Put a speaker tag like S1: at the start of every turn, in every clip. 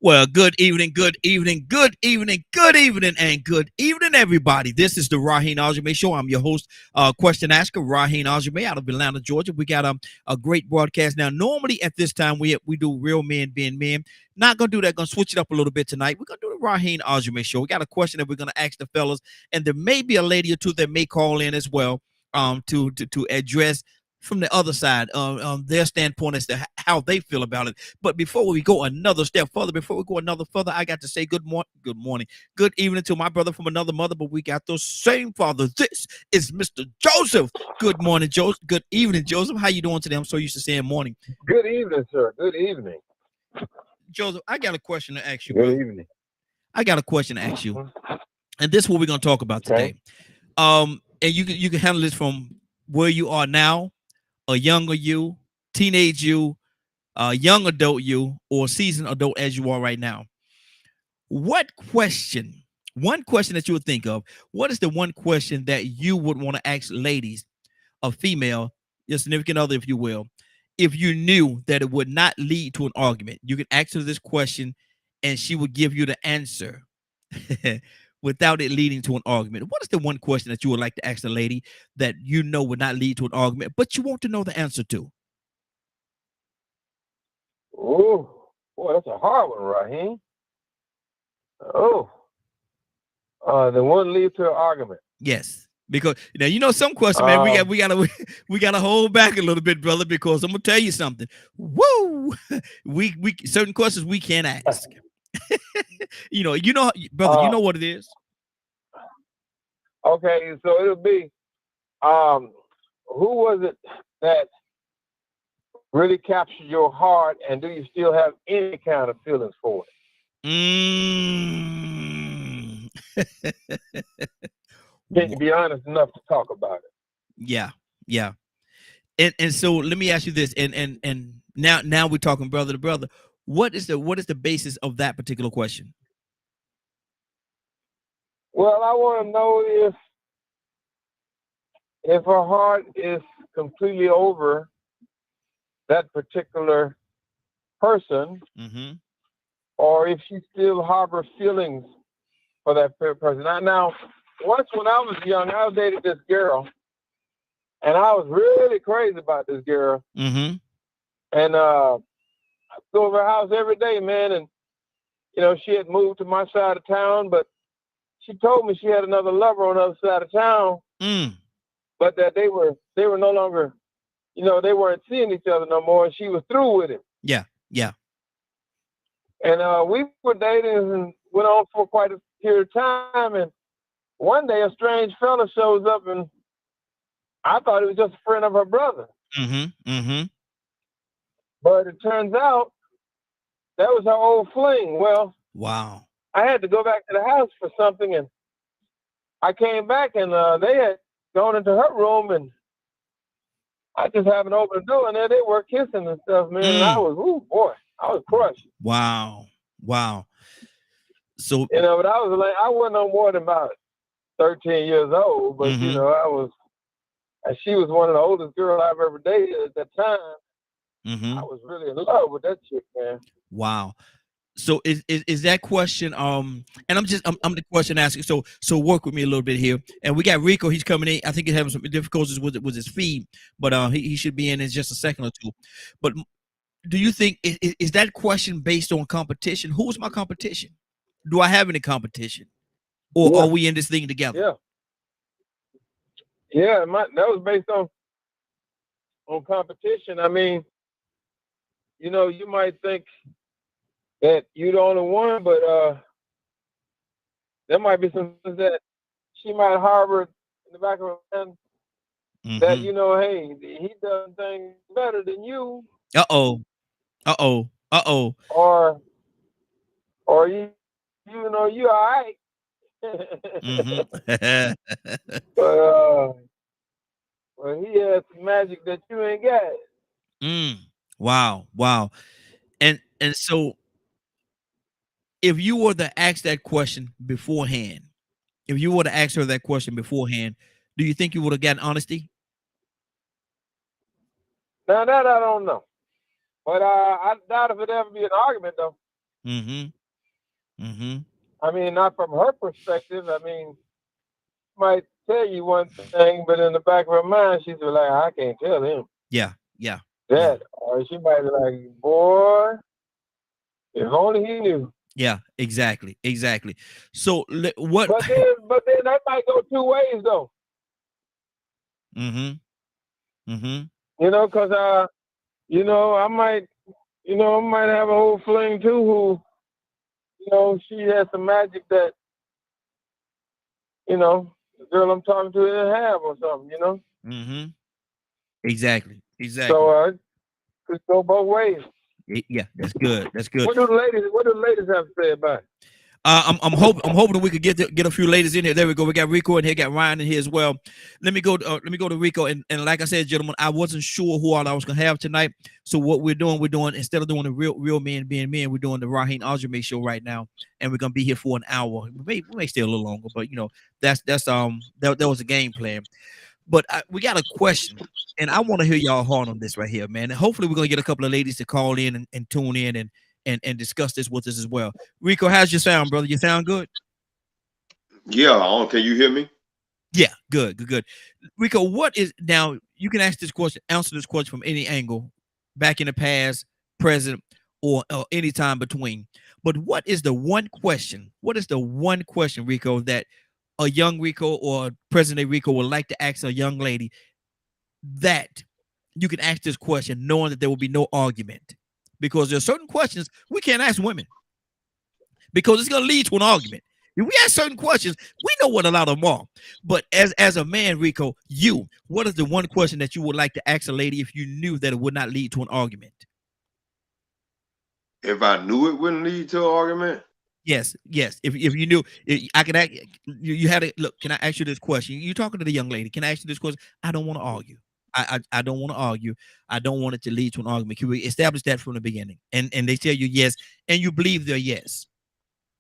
S1: Well, good evening, good evening, good evening, good evening, and good evening, everybody. This is the Raheen Ashimi Show. I'm your host, question asker, Raheen Ashimi out of Atlanta, Georgia. We got a great broadcast. Now, normally at this time, we do real men being men. Not going to do that. Going to switch it up a little bit tonight. We're going to do the Raheen Ashimi Show. We got a question that we're going to ask the fellas, and there may be a lady or two that may call in as well to address from the other side, their standpoint as to how they feel about it. But before we go another step further, I got to say good morning, good evening to my brother from another mother. But we got those same father. This is Mr. Joseph. Good morning, Joseph. Good evening, Joseph. How you doing today? I'm so used to saying morning.
S2: Good evening, sir. Good evening.
S1: Joseph, I got a question to ask you,
S2: Good
S1: brother.
S2: evening.
S1: I got a question to ask you, and this is what we're gonna talk about
S2: Okay.
S1: today. And you can handle this from where you are now, a younger you, teenage you, young adult you, or seasoned adult as you are right now. What question, one question that you would think of, what is the one question that you would want to ask ladies, a female, your significant other, if you will, if you knew that it would not lead to an argument? You could ask her this question and she would give you the answer without it leading to an argument. What is the one question that you would like to ask a lady that you know would not lead to an argument, but you want to know the answer to?
S2: Oh, boy, that's a hard one, Raheen. Oh, the one leads to an argument.
S1: Yes. Because some question, man,
S2: Um,
S1: we gotta hold back a little bit, brother, because I'm gonna tell you something. Woo! We certain questions we can't ask. Brother, you
S2: uh,
S1: know what it is.
S2: okay, so it'll be, um, who was it that really captured your heart, and do you still have any kind of feelings for it?
S1: Mm.
S2: Can you be honest enough to talk about it?
S1: Yeah, yeah. And so let me ask you this, and now we're talking brother to brother. What is the basis of that particular question?
S2: Well, I want to know if her heart is completely over that particular person,
S1: Mm-hmm.
S2: or if she still harbors feelings for that person. Now, once when I was young, I dated this girl, and I was really crazy about this girl.
S1: Mm-hmm.
S2: And I go over her house every day, man. And she had moved to my side of town, but she told me she had another lover on the other side of town,
S1: Mm.
S2: but that they were no longer, they weren't seeing each other no more, and she was through with him.
S1: Yeah, yeah.
S2: And we were dating and went on for quite a period of time. And one day, a strange fella shows up, and I thought he was just a friend of her brother.
S1: Mm-hmm. Mm-hmm.
S2: But it turns out that was her old fling. Well,
S1: Wow.
S2: I had to go back to the house for something, and I came back, and they had gone into her room, and I just happened to open the door, and there they were kissing and stuff, man. And I
S1: Mm.
S2: was, ooh, boy, I was crushed.
S1: Wow. Wow. So
S2: But I was like, I wasn't no more than about 13 years old, but
S1: mm-hmm.
S2: I was. And she was one of the oldest girls I've ever dated at that time. I
S1: Mm-hmm.
S2: was really in love with that chick, man.
S1: Wow. So is that question and I'm the question asking, so work with me a little bit here, and we got Rico, he's coming in. I think he's having some difficulties with his feed, but he should be in just a second or two. But do you think is that question based on competition? Who's my competition? Do I have any competition, or
S2: Yeah,
S1: are we in this thing together?
S2: yeah, yeah. That was based on competition. I mean, you might think that you're the only one, but there might be some things that she might harbor in the back of her mind that
S1: Mm-hmm.
S2: hey, he does things better than you,
S1: Uh-oh. Uh-oh. Uh-oh.
S2: or you all right.
S1: Mm-hmm.
S2: But he has some magic that you ain't got.
S1: Mm. Wow. Wow. And so if you were to ask that question beforehand, if you were to ask her that question beforehand, do you think you would have gotten honesty?
S2: Now that I don't know, but I doubt if it ever be an argument though.
S1: Mm-hmm. Mm-hmm.
S2: I mean, not from her perspective. I mean, might tell you one thing, but in the back of her mind, she's like, I can't tell him
S1: Yeah. Yeah. Yeah.
S2: that. Or she might be like, boy, if only he knew.
S1: Yeah. Exactly. Exactly. So what?
S2: But then that might go two ways though.
S1: Mm-hmm. Mm-hmm.
S2: Because I might, I might have a whole fling too who, she has some magic that, the girl I'm talking to didn't have or something.
S1: Mm-hmm. Exactly.
S2: So
S1: Exactly.
S2: could go both ways.
S1: Yeah. That's good. That's good.
S2: What do the ladies have to say about it?
S1: I'm hoping we could get a few ladies in here. There we go. We got Rico in here, got Ryan in here as well. Let me go to Rico, and like I said, gentlemen, I wasn't sure who all I was gonna have tonight. So what we're doing instead of doing the real men being men, we're doing the Raheen Ashimi show right now, and we're gonna be here for an hour. We may stay a little longer, but that was a game plan. But we got a question, and I want to hear y'all hard on this right here, man. And hopefully, we're gonna get a couple of ladies to call in and tune in and discuss this with us as well. Rico, how's your sound, brother? You sound good?
S3: Yeah, can you hear me?
S1: Yeah, good, good, good. Rico, what is now? You can ask this question, answer this question from any angle, back in the past, present, or any time between. But what is the one question? What is the one question, Rico, that a young Rico or present-day Rico would like to ask a young lady that you can ask this question knowing that there will be no argument? Because there are certain questions we can't ask women because it's going to lead to an argument. If we ask certain questions, we know what a lot of them are. But as a man, Rico, what is the one question that you would like to ask a lady if you knew that it would not lead to an argument?
S3: If I knew it wouldn't lead to an argument,
S1: Yes, yes. If you knew, I could ask you had to look. Can I ask you this question? You're talking to the young lady. Can I ask you this question? I don't want to argue. I don't want to argue. I don't want it to lead to an argument. Can we establish that from the beginning? And they tell you yes, and you believe their yes,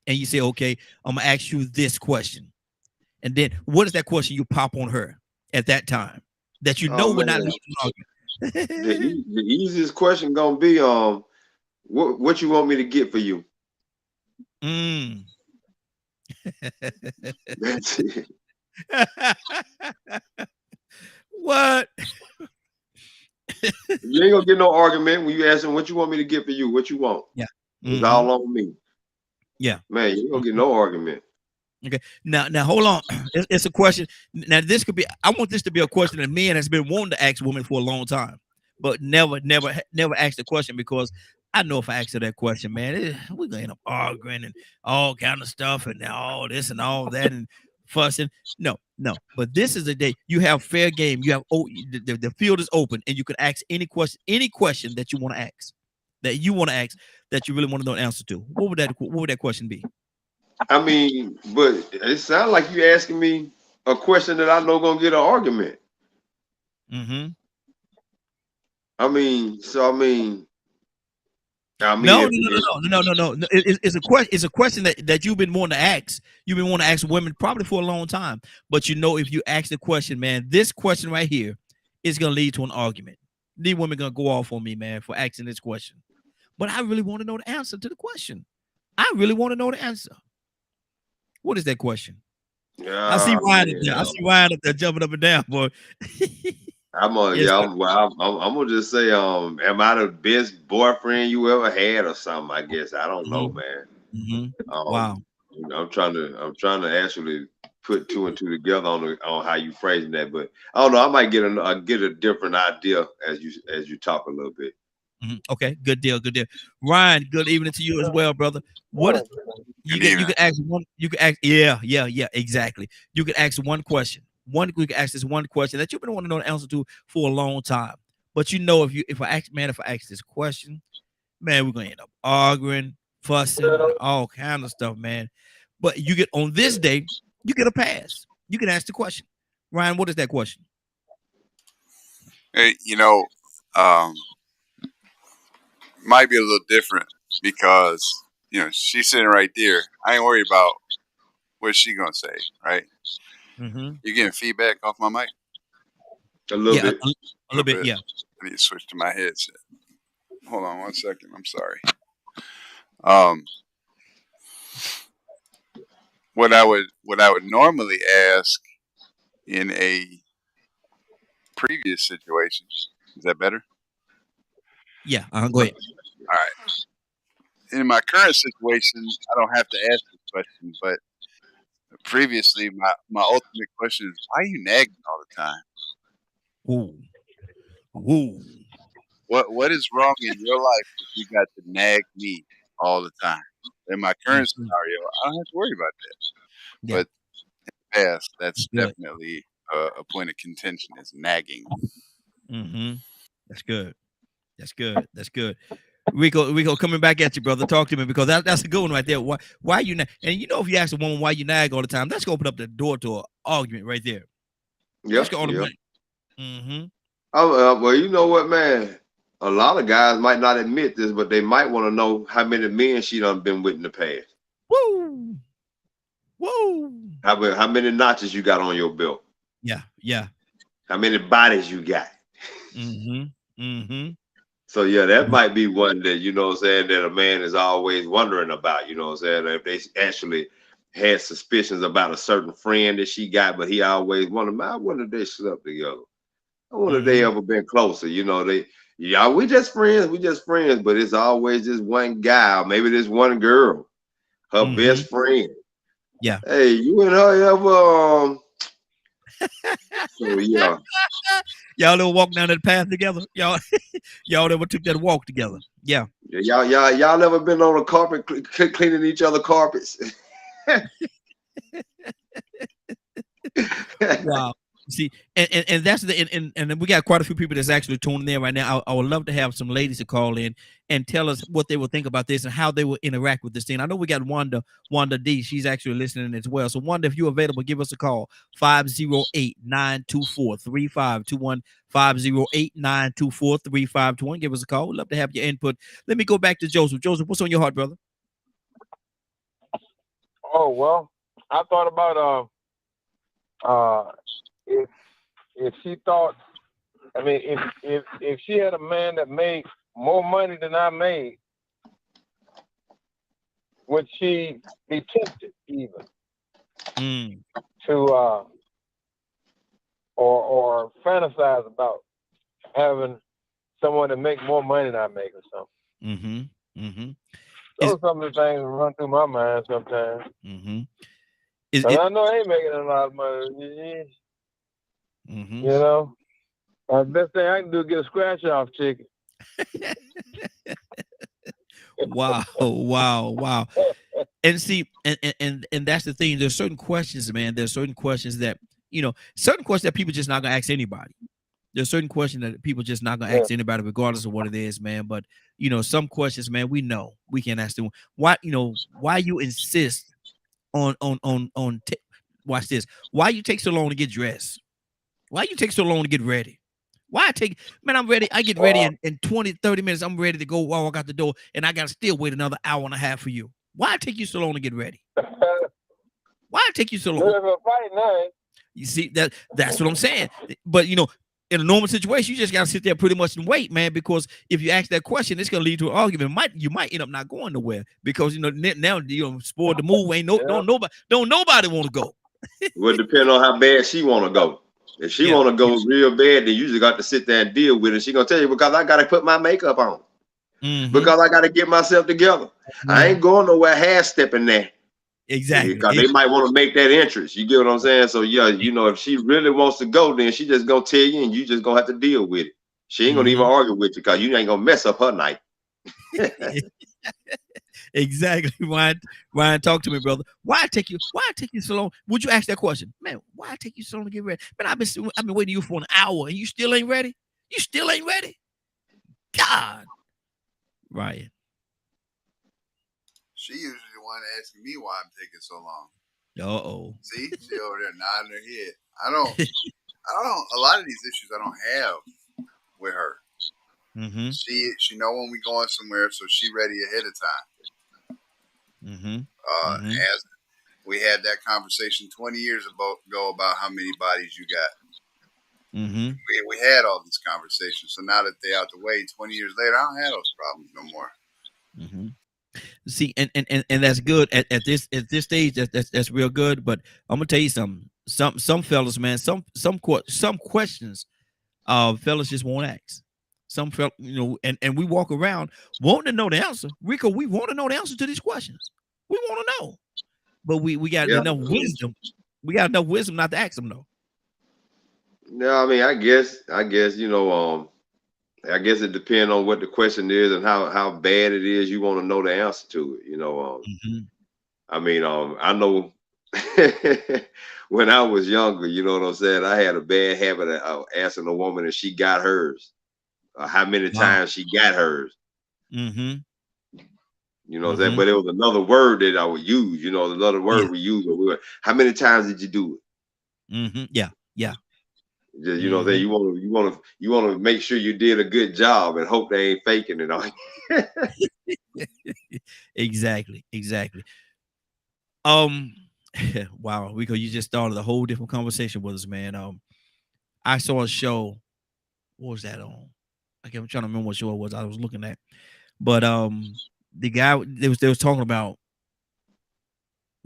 S1: and you say, okay, I'm gonna ask you this question. And then what is that question you pop on her at that time that you
S3: oh
S1: know would not lead
S3: man,
S1: to an
S3: the
S1: argument?
S3: the easiest question gonna be what you want me to get for you?
S1: Mm.
S3: That's it.
S1: What?
S3: You ain't gonna get no argument when you ask them what you want me to get for you. What you want?
S1: Yeah.
S3: It's
S1: Mm-hmm.
S3: all on me,
S1: Yeah.
S3: man. You ain't gonna get no argument.
S1: Okay. Now, hold on. It's a question. Now, this could be. I want this to be a question that men has been wanting to ask women for a long time, but never asked the question because I know if I ask her that question, man, we're gonna end up arguing and all kind of stuff and all this and all that and fussing. No, no. But this is a day you have fair game. You have the field is open and you can ask any question that you want to ask, that you really want to know the answer to. What would that question be?
S3: I mean, but it sounds like you asking me a question that I know gonna get an argument.
S1: Mm-hmm.
S3: I mean,
S1: No, no, no,
S3: if
S1: no, no, no, no, no. It's a question. It's a question that you've been wanting to ask. You've been wanting to ask women probably for a long time. But if you ask the question, man, this question right here is gonna lead to an argument. These women gonna go off on me, man, for asking this question. But I really want to know the answer to the question. I really want to know the answer. What is that question? I see Ryan up there. I
S3: man,
S1: see Ryan up there jumping up and down, boy.
S3: I'm gonna
S1: Yes,
S3: yeah,
S1: sir.
S3: I'm gonna just say, am I the best boyfriend you ever had or something? I guess I don't know,
S1: Hmm.
S3: man.
S1: Hmm.
S3: Um,
S1: Wow.
S3: I'm trying to actually put two and two together on how you phrasing that, but I don't know. I might get a different idea as you talk a little bit.
S1: Mhm. Okay, good deal, good deal. Ryan, good evening to you as well, brother. What is
S4: Good
S1: you
S4: evening.
S1: can ask one you can ask yeah, exactly. You can ask one question. You can ask this one question that you've been wanting to know the answer to for a long time. But if I ask this question, man, we're gonna end up arguing, fussing, and all kind of stuff, man. But you get on this day, you get a pass. You can ask the question. Ryan, what is that question?
S4: Hey, might be a little different because she's sitting right there. I ain't worried about what she gonna say. Right?
S1: Mm-hmm.
S4: You getting feedback off my mic?
S3: A little
S1: Yeah,
S3: bit.
S1: a
S4: A
S1: little
S4: little
S1: bit,
S4: bit.
S1: yeah.
S4: I need to switch to my headset. Hold on one second. I'm sorry. What I would normally ask in a previous situation, is that better?
S1: Yeah, go ahead.
S4: All right. In my current situation, I don't have to ask this question, but previously, my ultimate question is, why are you nagging all the time?
S1: Woo. Woo.
S4: What is wrong in your life that you got to nag me all the time? In my current scenario, I don't have to worry about that.
S1: Yeah.
S4: But in the past, that's
S1: Good.
S4: definitely a point of contention is nagging.
S1: Mm-hmm. That's good. That's good. That's good. Rico, coming back at you, brother. Talk to me because that's a good one right there. Why you nag? And you know, if you ask a woman why you nag all the time, that's gonna open up the door to an argument right there. That's
S3: Yep,
S1: gonna
S3: yep.
S1: Mm-hmm.
S3: Well, you know what, man? A lot of guys might not admit this, but they might want to know how many men she done been with in the past.
S1: Woo. Woo.
S3: How many notches you got on your belt?
S1: Yeah. Yeah.
S3: How many bodies you got?
S1: Mm-hmm. Mm-hmm.
S3: So yeah, that might be one that, you know what I'm saying, that a man is always wondering about, you know what I'm saying? If they actually had suspicions about a certain friend that she got, but he always wondered, man, I wonder if they slept together. I wonder if they ever been closer. You know, we just friends, but it's always this one guy, or maybe this one girl, her best friend.
S1: Yeah.
S3: Hey, you and her ever so yeah.
S1: Y'all ever walk down that path together? Y'all ever took that walk together? Yeah.
S3: Y'all ever been on a carpet cleaning each other carpets?
S1: Wow. See, and that's and we got quite a few people that's actually tuning in right now. I would love to have some ladies to call in and tell us what they would think about this and how they will interact with this thing. I know we got Wanda D. She's actually listening as well. So Wanda, if you're available, give us a call. 508-924-3521. 508-924-3521. Give us a call. We'd love to have your input. Let me go back to Joseph. Joseph, what's on your heart, brother?
S2: Oh, well, I thought about if she thought, I mean, if she had a man that made more money than I made, would she be tempted even to or fantasize about having someone that make more money than I make or something? Those are some of the things that run through my mind sometimes. I know I ain't making a lot of money. You know, the best thing I can do is get a scratch off chicken.
S1: Wow. And see, and that's the thing. There's certain questions, man. There's certain questions that, certain questions that people just not gonna ask anybody. There's certain questions that people just not gonna ask anybody, regardless of what it is, man. But some questions, man, we know we can't ask them. Why you insist on watch this? Why you take so long to get dressed? Why you take so long to get ready? Man, I'm ready. I get ready in 20, 30 minutes. I'm ready to go walk out the door, and I got to still wait another hour and a half for you. Why it take you so long to get ready? Why it take you so long? You see, that's what I'm saying. But, in a normal situation, you just got to sit there pretty much and wait, man, because if you ask that question, it's going to lead to an argument. You might end up not going nowhere because, now, spoiled the move. Don't nobody want to go.
S3: Would depend on how bad she want to go. If she want to go real bad, then you just got to sit there and deal with it. She gonna tell you, because I got to put my makeup on, because I got to get myself together. I ain't going nowhere half stepping there.
S1: Exactly.
S3: Because they might want to make that interest. You get what I'm saying? So yeah, if she really wants to go, then she just gonna tell you, and you just gonna have to deal with it. She ain't gonna even argue with you because you ain't gonna mess up her night.
S1: Exactly. Ryan, talk to me, brother. Why take you so long? Would you ask that question? Man, why take you so long to get ready? Man, I've been waiting you for an hour and you still ain't ready? You still ain't ready? God. Ryan.
S4: She usually the one asking me why I'm taking so long.
S1: Uh-oh.
S4: See? She over there nodding her head. I don't a lot of these issues I don't have with her. She know when we going somewhere, so she ready ahead of time. As we had that conversation 20 years ago about how many bodies you got. We had all these conversations. So now that they out the way, 20 years later, I don't have those problems no more.
S1: See, and that's good at this stage. That's real good. But I'm gonna tell you something. Some fellas, man. Some questions, fellas just won't ask. Some fellas, and we walk around wanting to know the answer. Rico, we want to know the answer to these questions. We want to know, but we got
S3: Yeah.
S1: enough wisdom. We got enough wisdom not to ask them though.
S3: No, I mean, I guess it depends on what the question is and how bad it is. You want to know the answer to it.
S1: Mm-hmm.
S3: I mean, I know when I was younger, you know what I'm saying. I had a bad habit of asking a woman if she got hers, or how many
S1: Wow.
S3: times she got hers.
S1: Mm-hmm.
S3: You know what I'm saying.
S1: Mm-hmm.
S3: But it was another word that I would use. Another
S1: Yeah.
S3: word we use. How many times did you do it?
S1: Mm-hmm. Yeah. Yeah.
S3: Just,
S1: Mm-hmm.
S3: you want to make sure you did a good job and hope they ain't faking it on.
S1: Exactly. Exactly. Wow, Rico, you just started a whole different conversation with us, man. I saw a show. What was that on? I'm trying to remember what show it was I was looking at. But the guy they was talking about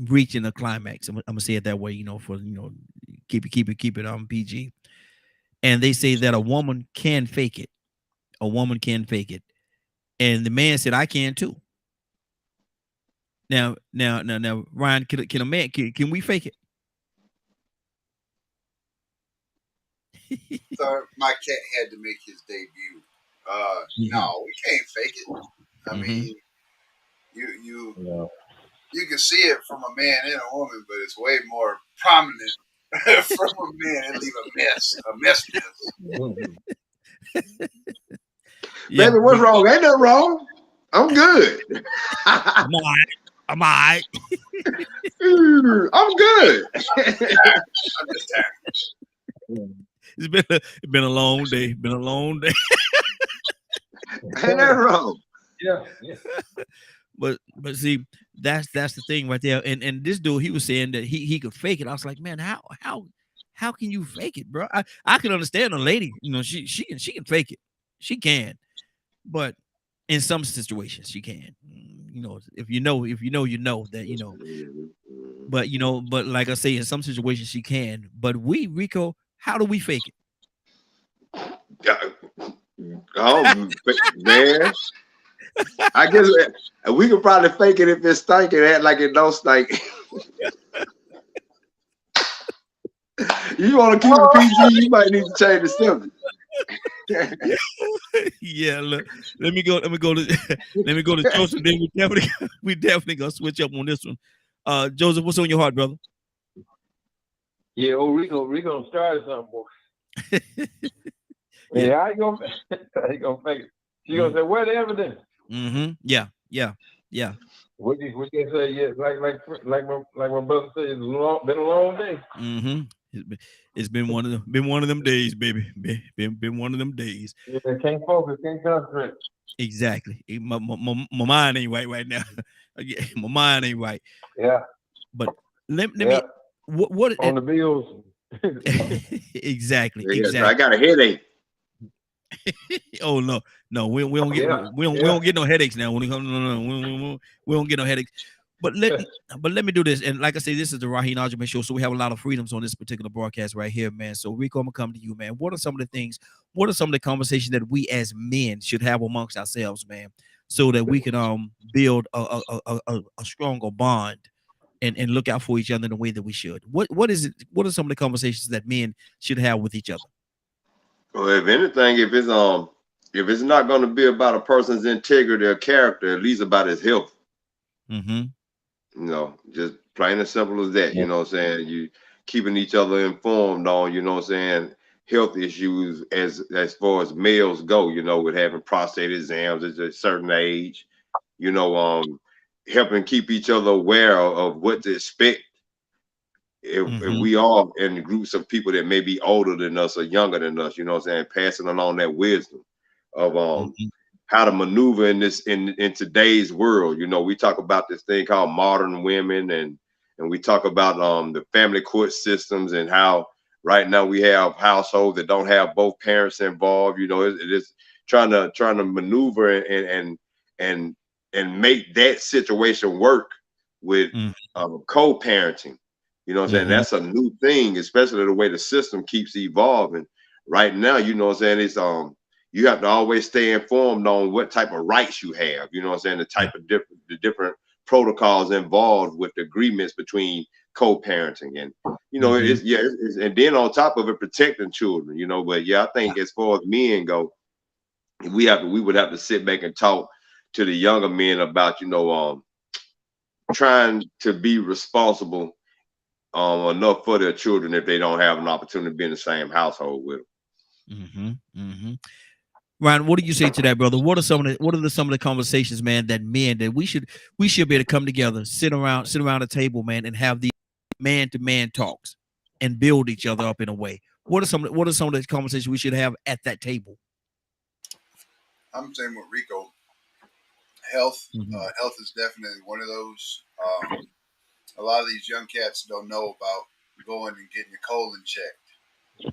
S1: reaching a climax. I'm gonna say it that way, for keep it PG. And they say that a woman can fake it. A woman can fake it. And the man said, I can too. Now, Ryan, can a man can we fake it?
S4: So my cat had to make his debut. No, we can't fake it. I mean, you can see it from a man and a woman, but it's way more prominent from a man and leave a mess.
S1: Yeah,
S3: Baby, what's wrong? Ain't nothing wrong. I'm good.
S1: I'm all right. I'm all right.
S3: I'm good.
S4: I'm just tired.
S1: It's been a long day. Been a long day.
S3: Ain't that wrong?
S2: Yeah.
S1: But see, that's the thing right there. And this dude, he was saying that he could fake it. I was like, man, how can you fake it, bro? I can understand a lady, she can fake it. She can, but in some situations she can. If you know that. But like I say, in some situations she can. But Rico, how do we fake it?
S3: Oh man, I guess we could probably fake it if it's stinking, act like it don't stink. You want to keep it PG, you might need to change the subject.
S1: Yeah, look, let me go to Joseph. Then we definitely gonna switch up on this one. Joseph, what's on your heart, brother?
S2: Yeah, Rico started something, boy.
S1: Yeah.
S2: Yeah, I ain't gonna fake it. She gonna say, where the evidence?
S1: Mm-hmm. Yeah.
S2: We can say, yeah, like my brother said, it's been a long day.
S1: Mm-hmm. It's been one of them days, baby. Been one of them days.
S2: Yeah, can't focus, can't concentrate.
S1: Exactly. My mind ain't right now. My mind ain't right.
S2: Yeah.
S1: But let me what
S2: on the bills.
S1: Exactly.
S3: I got a headache.
S1: Oh no, we don't get no headaches now. We don't get no headaches. But let me do this. And like I say, this is the Raheen Ashimi show, so we have a lot of freedoms on this particular broadcast right here, man. So Rico, I'm gonna come to you, man. What are some of the conversations that we as men should have amongst ourselves, man, so that we can build a stronger bond and look out for each other in the way that we should? What is it? What are some of the conversations that men should have with each other?
S3: Well, if anything, if it's not going to be about a person's integrity or character, at least about his health.
S1: Mm-hmm.
S3: Just plain and simple as that. You know what I'm saying? You keeping each other informed on, health issues as far as males go, with having prostate exams at a certain age, helping keep each other aware of what to expect. If we are in groups of people that may be older than us or younger than us, passing along that wisdom of how to maneuver in today's world. We talk about this thing called modern women, and we talk about the family court systems and how right now we have households that don't have both parents involved. It is trying to maneuver and and make that situation work with co-parenting. You know what I'm saying? That's a new thing, especially the way the system keeps evolving. Right now, you know what I'm saying? It's you have to always stay informed on what type of rights you have. You know what I'm saying? The type of different protocols involved with the agreements between co-parenting, and you know, and then on top of it, protecting children. You know, but yeah, I think as far as men go, we would have to sit back and talk to the younger men about, you know, trying to be responsible enough for their children if they don't have an opportunity to be in the same household with them.
S1: Ryan, what do you say to that, brother? What are some of the conversations, man, that men that we should be able to come together, sit around a table, man, and have these man-to-man talks and build each other up in a way? What are some of the conversations we should have at that table?
S4: I'm saying with Rico, health is definitely one of those. A lot of these young cats don't know about going and getting your colon checked.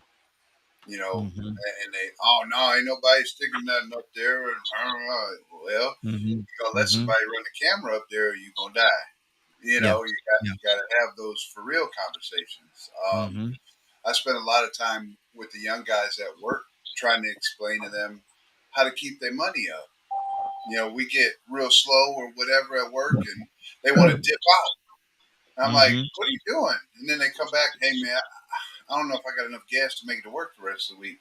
S4: You know, and they, oh no, ain't nobody sticking nothing up there. And well, you gonna let somebody run the camera up there, or you gonna die. You know, you got to have those for real conversations. I spend a lot of time with the young guys at work trying to explain to them how to keep their money up. You know, we get real slow or whatever at work, and they want to dip out. And I'm like, what are you doing? And then they come back, hey man, I don't know if I got enough gas to make it to work the rest of the week.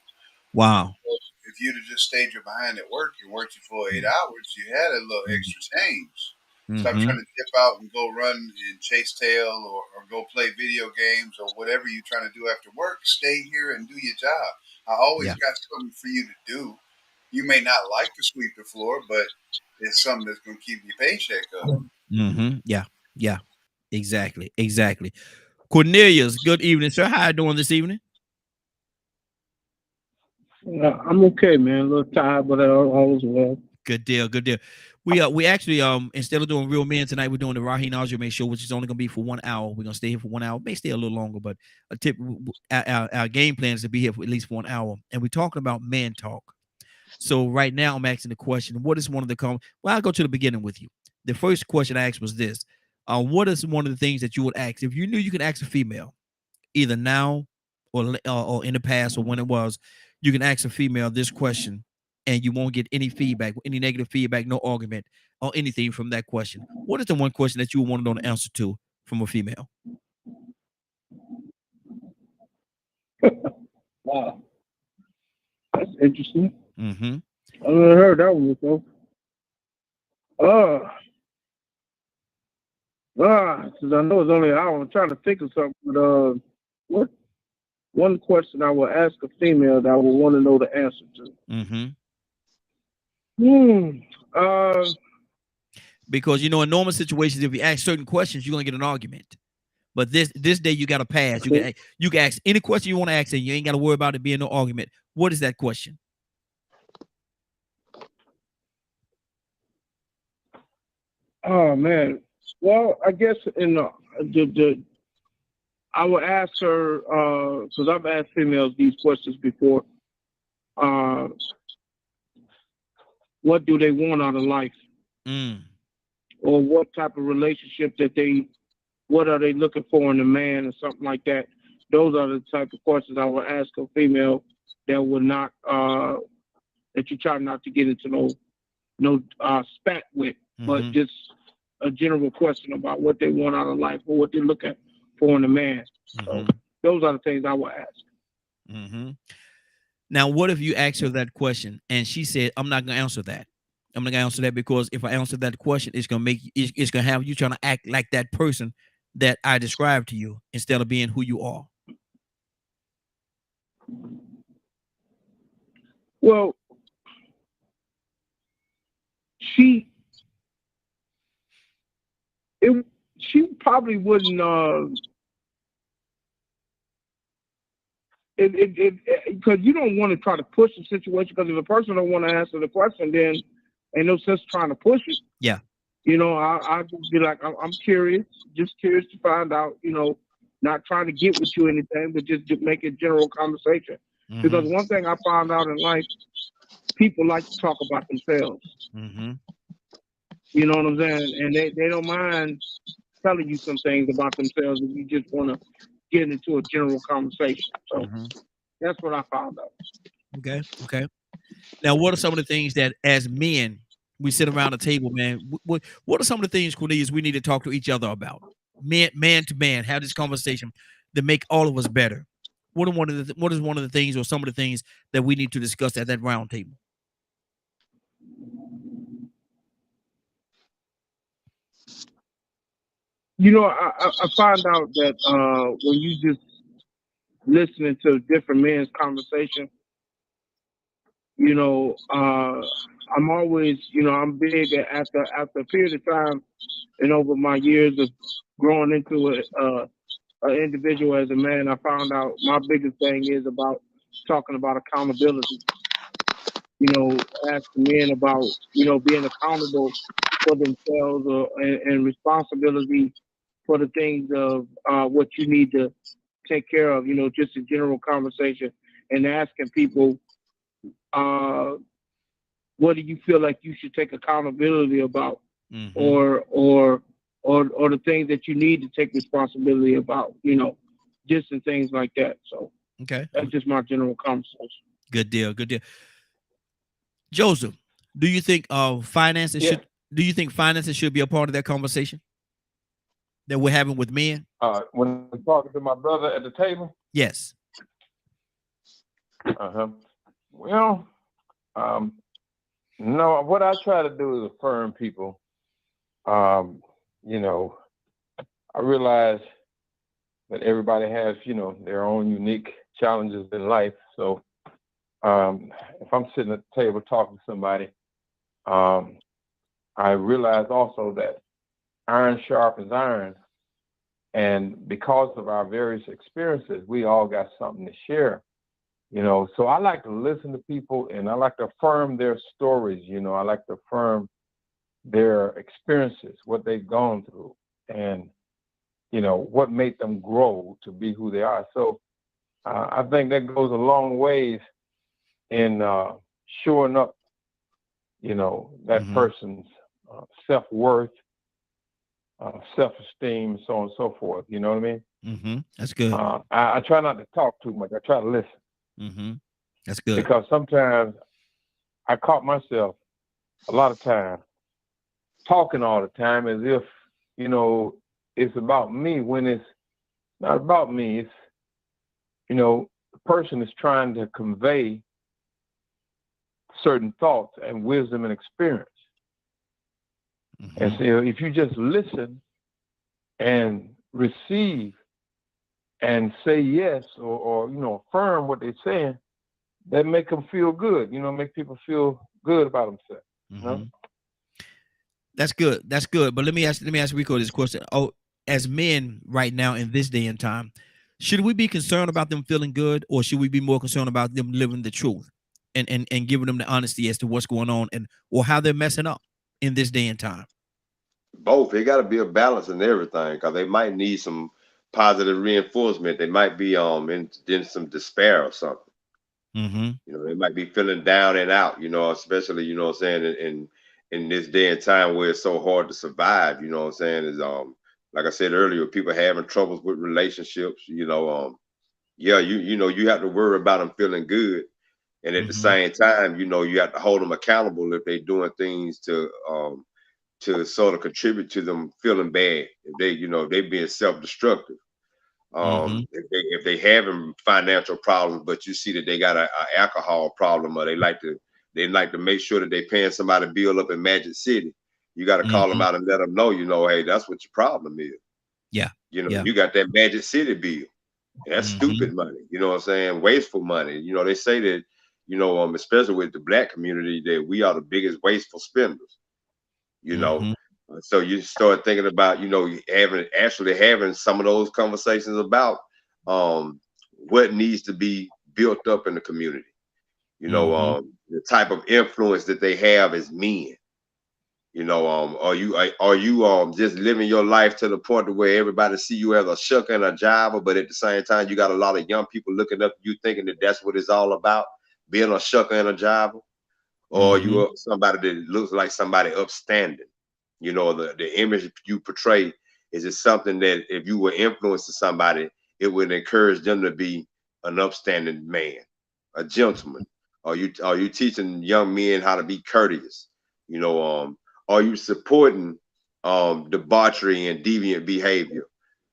S1: Wow.
S4: If you'd have just stayed your behind at work and worked your full 8 hours, you had a little extra change. Stop trying to dip out and go run and chase tail or go play video games or whatever you're trying to do after work. Stay here and do your job. I always got something for you to do. You may not like to sweep the floor, but it's something that's going to keep your paycheck up.
S1: Yeah. Exactly. Cornelius, good evening, sir. How you doing this evening?
S5: I'm okay, man. A little tired, but all is well.
S1: Good deal. We actually instead of doing Real Men tonight, we're doing the Raheen Ashimi show, which is only gonna be for 1 hour. We're gonna stay here for 1 hour, may stay a little longer, but our game plan is to be here for at least 1 hour, and we're talking about man talk. So right now, I'm asking the question: what is one of the well, I'll go to the beginning with you. The first question I asked was this: what is one of the things that you would ask if you knew you could ask a female, either now or in the past or when it was, you can ask a female this question and you won't get any feedback, any negative feedback, no argument or anything from that question. What is the one question that you would want to know the answer to from a female?
S5: Wow, that's interesting.
S1: I
S5: never heard that one before. Since I know it's only an hour, I'm trying to think of something. But what one question I would ask a female that I would want to know the answer to?
S1: Because, you know, in normal situations, if you ask certain questions, you're gonna get an argument. But this day, you got to pass. You can ask any question you want to ask, and you ain't got to worry about it being no argument. What is that question?
S5: Oh man. Well, I guess in I would ask her because I've asked females these questions before. What do they want out of life? Or what type of relationship what are they looking for in a man or something like that? Those are the type of questions I would ask a female that would not that you try not to get into no spat with, but just a general question about what they want out of life or what they're looking for in a man. So those are the things I would ask.
S1: Now, what if you ask her that question and she said, I'm not going to answer that. I'm not going to answer that because if I answer that question, it's going to have you trying to act like that person that I described to you instead of being who you are.
S5: Well, she probably wouldn't because you don't want to try to push the situation, because if a person don't want to answer the question, then ain't no sense trying to push it.
S1: Yeah.
S5: You know, I just be like, I'm curious, just curious to find out, you know, not trying to get with you or anything, but just to make a general conversation. Because one thing I found out in life, people like to talk about themselves. You know what I'm saying? And they don't mind telling you some things about themselves if you just want to get into a general conversation. So that's what I found out.
S1: Okay. Okay. Now, what are some of the things that as men we sit around the table, man? What are some of the things, Cornelius, we need to talk to each other about? Man to man, have this conversation to make all of us better. What is one of the things or some of the things that we need to discuss at that round table?
S5: You know, I find out that when you just listening to different men's conversation, you know, I'm always, you know, I'm big after a period of time and over my years of growing into an individual as a man, I found out my biggest thing is about talking about accountability. You know, asking men about, you know, being accountable for themselves and responsibility for the things of what you need to take care of, you know, just a general conversation and asking people, uh, what do you feel like you should take accountability about or the things that you need to take responsibility about, you know, just and things like that. So
S1: okay,
S5: that's just my general conversation.
S1: Good deal. Good deal. Joseph, do you think finances should? Do you think finances should be a part of that conversation that we're having with men?
S2: When I'm talking to my brother at the table.
S1: Yes.
S2: Well, no. What I try to do is affirm people. You know, I realize that everybody has, you know, their own unique challenges in life. So if I'm sitting at the table talking to somebody, I realize also that iron sharpens iron. And because of our various experiences, we all got something to share, you know. So I like to listen to people and I like to affirm their stories, you know. I like to affirm their experiences, what they've gone through, and, you know, what made them grow to be who they are. So I think that goes a long ways in shoring up, you know, that person's self-worth, self-esteem, so on and so forth. You know what I mean?
S1: That's good.
S2: I try not to talk too much. I try to listen.
S1: That's good.
S2: Because sometimes I caught myself a lot of time talking all the time as if, you know, it's about me when it's not about me. It's, you know, the person is trying to convey certain thoughts and wisdom and experience. And so if you just listen and receive and say yes or you know, affirm what they're saying, that make them feel good, you know, make people feel good about themselves. You know?
S1: That's good. That's good. But let me ask Rico this question. Oh, as men right now in this day and time, should we be concerned about them feeling good, or should we be more concerned about them living the truth and giving them the honesty as to what's going on and or how they're messing up in this day and time?
S3: Both. It got to be a balance in everything, because they might need some positive reinforcement. They might be in some despair or something. You know, they might be feeling down and out, you know, especially, you know what I'm saying, in this day and time where it's so hard to survive, you know what I'm saying, is like I said earlier, people having troubles with relationships, you know, yeah, you know, you have to worry about them feeling good. And at the same time, you know, you have to hold them accountable if they're doing things to sort of contribute to them feeling bad. If they, you know, they being self-destructive. If they having financial problems, but you see that they got a alcohol problem, or they like to make sure that they paying somebody bill up in Magic City, you got to call them out and let them know, you know, hey, that's what your problem is.
S1: Yeah.
S3: You know, you got that Magic City bill. That's stupid money. You know what I'm saying? Wasteful money. You know, they say that, you know, especially with the Black community, that we are the biggest wasteful spenders. You know, so you start thinking about, you know, having some of those conversations about what needs to be built up in the community. You know, the type of influence that they have as men. You know, are you just living your life to the point to where everybody see you as a shucker and a jiver, but at the same time you got a lot of young people looking up to you thinking that that's what it's all about, being a shucker and a jiver, or you are somebody that looks like somebody upstanding. You know, the image you portray, is it something that if you were influencing somebody, it would encourage them to be an upstanding man, a gentleman? Are you teaching young men how to be courteous? You know, are you supporting debauchery and deviant behavior?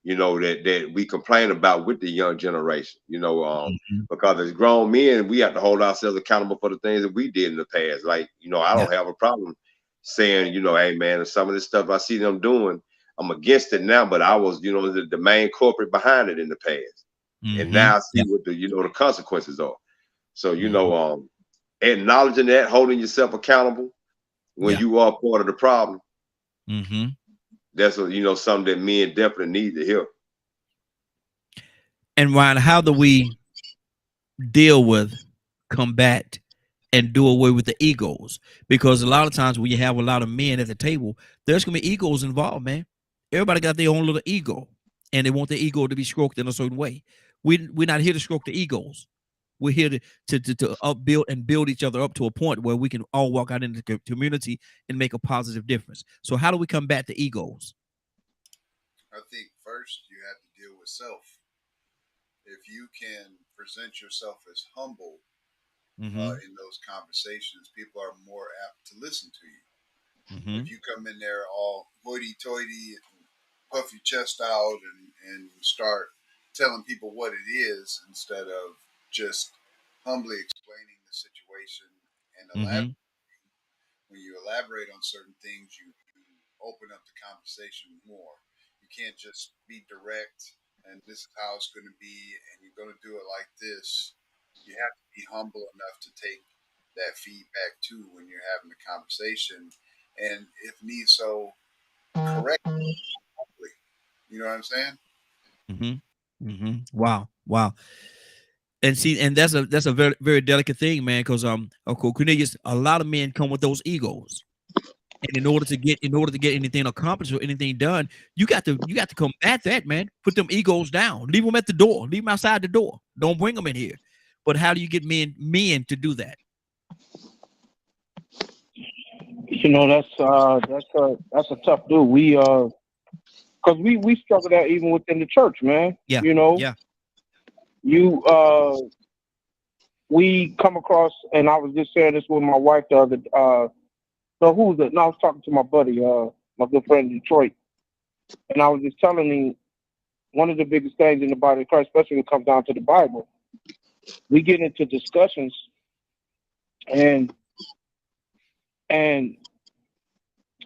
S3: You know, that we complain about with the young generation. You know, because as grown men, we have to hold ourselves accountable for the things that we did in the past. Like, you know, I don't have a problem saying, you know, hey man, some of this stuff I see them doing, I'm against it now, but I was, you know, the main culprit behind it in the past. And now I see what the, you know, the consequences are. So, you know, acknowledging that, holding yourself accountable when you are part of the problem. That's what, you know, something that men definitely need to hear.
S1: And Ryan, how do we deal with, combat, and do away with the egos? Because a lot of times when you have a lot of men at the table, there's gonna be egos involved, man. Everybody got their own little ego, and they want the ego to be stroked in a certain way. We're not here to stroke the egos. We're here to upbuild and build each other up to a point where we can all walk out into the community and make a positive difference. So how do we combat the egos?
S4: I think first you have to deal with self. If you can present yourself as humble in those conversations, people are more apt to listen to you. If you come in there all hoity-toity and puff your chest out and start telling people what it is instead of just humbly explaining the situation and elaborating. When you elaborate on certain things, you open up the conversation more. You can't just be direct and this is how it's going to be and you're going to do it like this. You have to be humble enough to take that feedback too when you're having a conversation, and if need so, correct it. You know what I'm saying?
S1: Wow. And see, and that's a very, very delicate thing, man. Because Cornelius, a lot of men come with those egos, and in order to get anything accomplished or anything done, you got to combat that, man. Put them egos down. Leave them at the door. Leave them outside the door. Don't bring them in here. But how do you get men to do that?
S5: You know, that's a tough do. We because we struggle that even within the church, man.
S1: Yeah.
S5: You know.
S1: Yeah.
S5: We come across, and I was just saying this with my wife the other. So who's it? No, I was talking to my buddy, my good friend in Detroit, and I was just telling him one of the biggest things in the body of Christ, especially when it comes down to the Bible, we get into discussions, and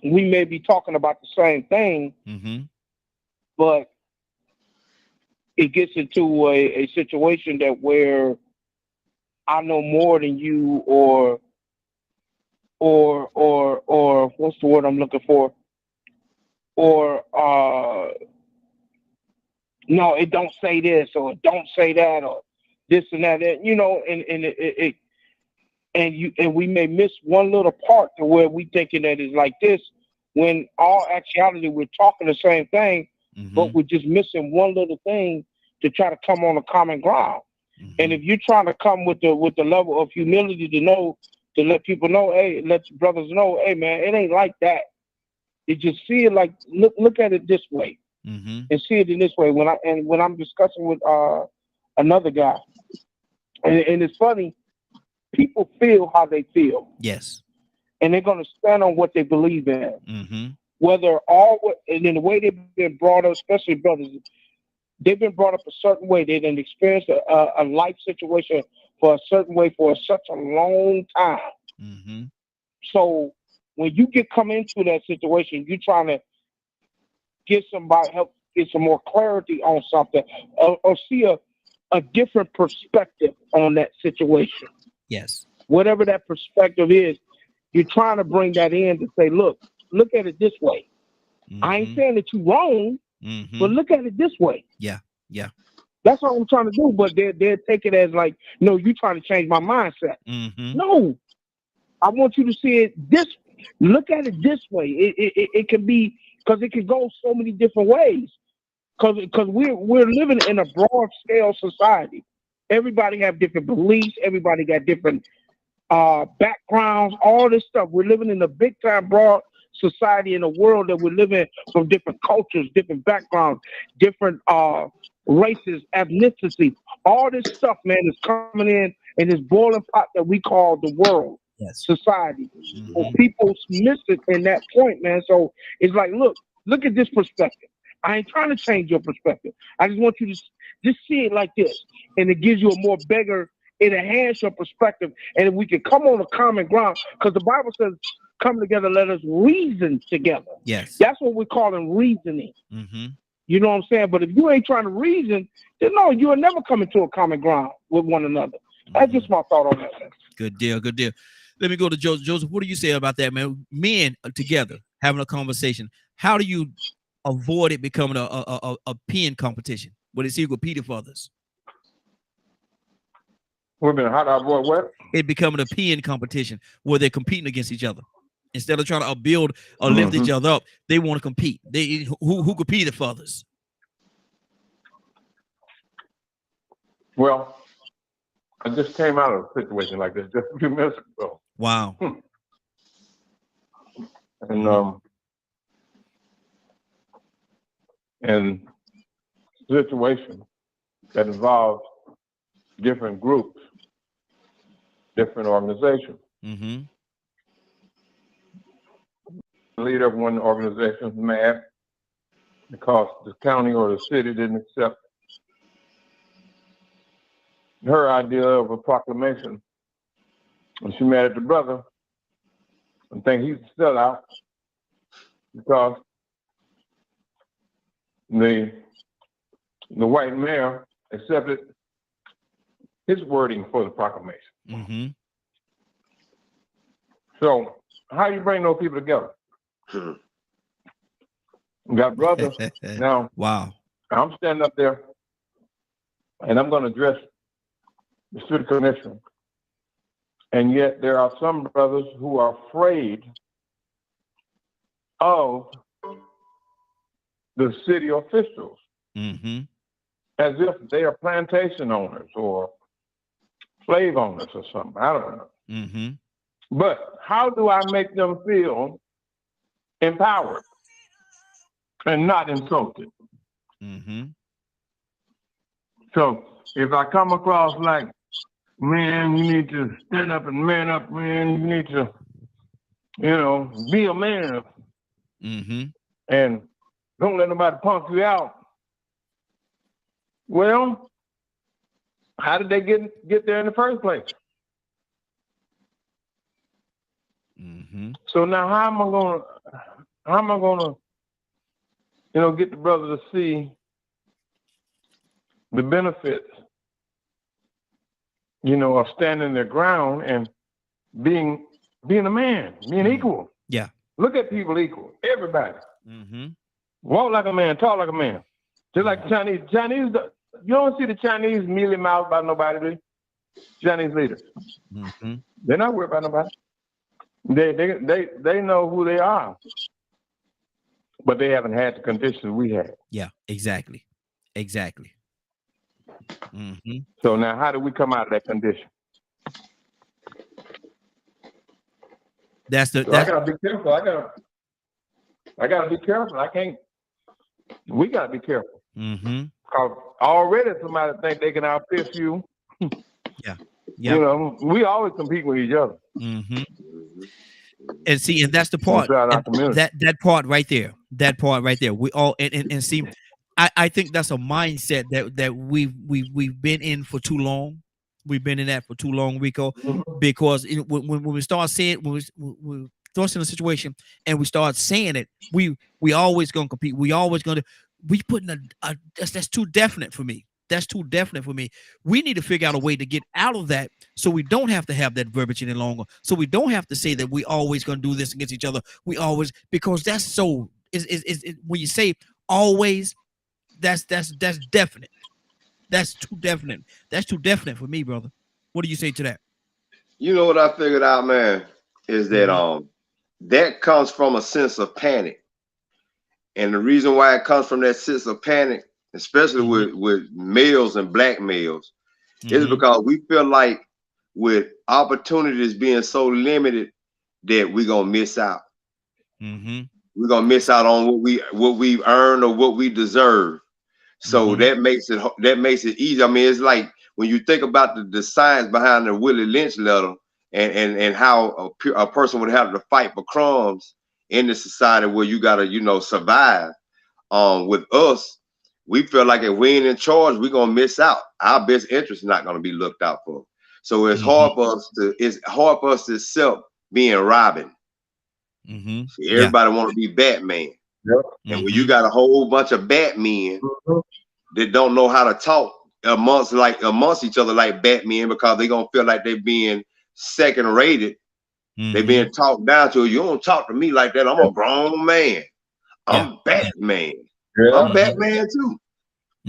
S5: we may be talking about the same thing, but it gets into a situation that where I know more than you, or what's the word I'm looking for? Or no, it don't say this, or it don't say that, or this and that, you know, and we may miss one little part to where we thinking that is like this, when all actuality we're talking the same thing, but we're just missing one little thing to try to come on a common ground. And if you're trying to come with the level of humility to let people know, hey, let your brothers know, hey man, it ain't like that. You just see it like look at it this way, and see it in this way. When I'm discussing with another guy, and it's funny, people feel how they feel.
S1: Yes.
S5: And they're gonna stand on what they believe in. And in the way they've been brought up, especially brothers, they've been brought up a certain way. They didn't experience a life situation for a certain way for such a long time. So when you come into that situation, you're trying to help get some more clarity on something, or see a different perspective on that situation.
S1: Yes.
S5: Whatever that perspective is, you're trying to bring that in to say, look at it this way. I ain't saying that you're wrong, but look at it this way.
S1: Yeah.
S5: That's what I'm trying to do. But they'll take it as like, no, you're trying to change my mindset. No, I want you to see it this. Look at it this way. It can be, because it can go so many different ways. Because we're living in a broad scale society. Everybody have different beliefs. Everybody got different backgrounds. All this stuff. We're living in a big time broad society and the world that we live in, from different cultures, different backgrounds, different races, ethnicity, all this stuff, man, is coming in this boiling pot that we call the world, society. So people miss it in that point, man. So it's like, look at this perspective. I ain't trying to change your perspective. I just want you to just see it like this, and it gives you a more bigger, it enhances your perspective, and if we can come on a common ground, because the Bible says, come together, let us reason together.
S1: Yes.
S5: That's what we're calling reasoning. You know what I'm saying? But if you ain't trying to reason, then no, you will never come into a common ground with one another. That's just my thought on that, man.
S1: Good deal, good deal. Let me go to Joseph. Joseph, what do you say about that, man? Men together having a conversation. How do you avoid it becoming a peeing competition where it's equal peeing for others?
S2: Wait a minute, how do I avoid what?
S1: It becoming a peeing competition where they're competing against each other. Instead of trying to build or lift each other up, they want to compete. They who competed for others.
S2: Well, I just came out of a situation like this just a few minutes ago.
S1: Wow.
S2: And situation that involves different groups, different organizations. The leader of one organization is mad because the county or the city didn't accept her idea of a proclamation. And she mad at the brother and think he's a sellout because the white mayor accepted his wording for the proclamation. So how you bring those people together? We got brothers. Now,
S1: wow.
S2: I'm standing up there and I'm going to address the city commission. And yet there are some brothers who are afraid of the city officials, as if they are plantation owners or slave owners or something. I don't know. But how do I make them feel empowered and not insulted? So if I come across like, man, you need to stand up and man up, man, you need to, be a man. And don't let nobody punk you out. Well, how did they get there in the first place? So now how am I gonna get the brother to see the benefits, of standing their ground and being a man, being equal.
S1: Yeah.
S2: Look at people equal. Everybody. Walk like a man, talk like a man. Just like the Chinese. You don't see the Chinese mealy mouthed about nobody, do you? Chinese leaders. They're not worried about nobody. They know who they are, but they haven't had the conditions we had.
S1: Yeah, exactly.
S2: So now, how do we come out of that condition?
S1: I
S2: gotta be careful. I gotta be careful. We gotta be careful. Because already somebody think they can outfit you.
S1: Yeah.
S2: We always compete with each other.
S1: And see, and that's the part. That part right there. We all and see, I think that's a mindset that we've been in for too long. We've been in that for too long, Rico, because when we start saying, when we throw us in a situation and we start saying it, we always gonna compete. We putting that's too definite for me. That's too definite for me. We need to figure out a way to get out of that so we don't have to have that verbiage any longer. So we don't have to say that we always gonna do this against each other. Because that's so when you say always, that's definite. That's too definite. That's too definite for me, brother. What do you say to that?
S3: You know what I figured out, man, is that that comes from a sense of panic. And the reason why it comes from that sense of panic, especially with males and black males, is because we feel like with opportunities being so limited that we're gonna miss out. We're gonna miss out on what we've earned or what we deserve. So that makes it easy. I mean, it's like when you think about the science behind the Willie Lynch letter and how a person would have to fight for crumbs in the society where you gotta, survive. With us, we feel like if we ain't in charge, we're gonna miss out. Our best interest is not gonna be looked out for. So it's hard for us to accept being Robin. Everybody want to be Batman. And when you got a whole bunch of Batmen that don't know how to talk amongst each other like Batman because they gonna feel like they're being second rated. They being talked down to. You don't talk to me like that. I'm a grown man. I'm Batman. I'm Batman too.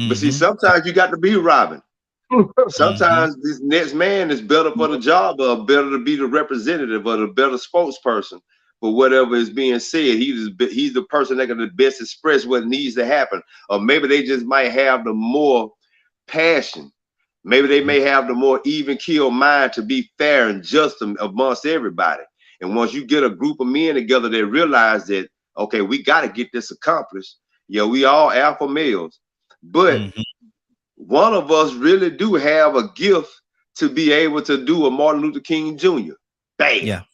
S3: But see, sometimes you got to be Robin. Sometimes this next man is better for the job or better to be the representative or the better spokesperson for whatever is being said. He's the person that can the best express what needs to happen. Or maybe they just might have the more passion. Maybe they may have the more even keel mind to be fair and just amongst everybody. And once you get a group of men together, they realize that, okay, we got to get this accomplished. Yeah, we all alpha males, but one of us really do have a gift to be able to do a Martin Luther King Jr. Bam.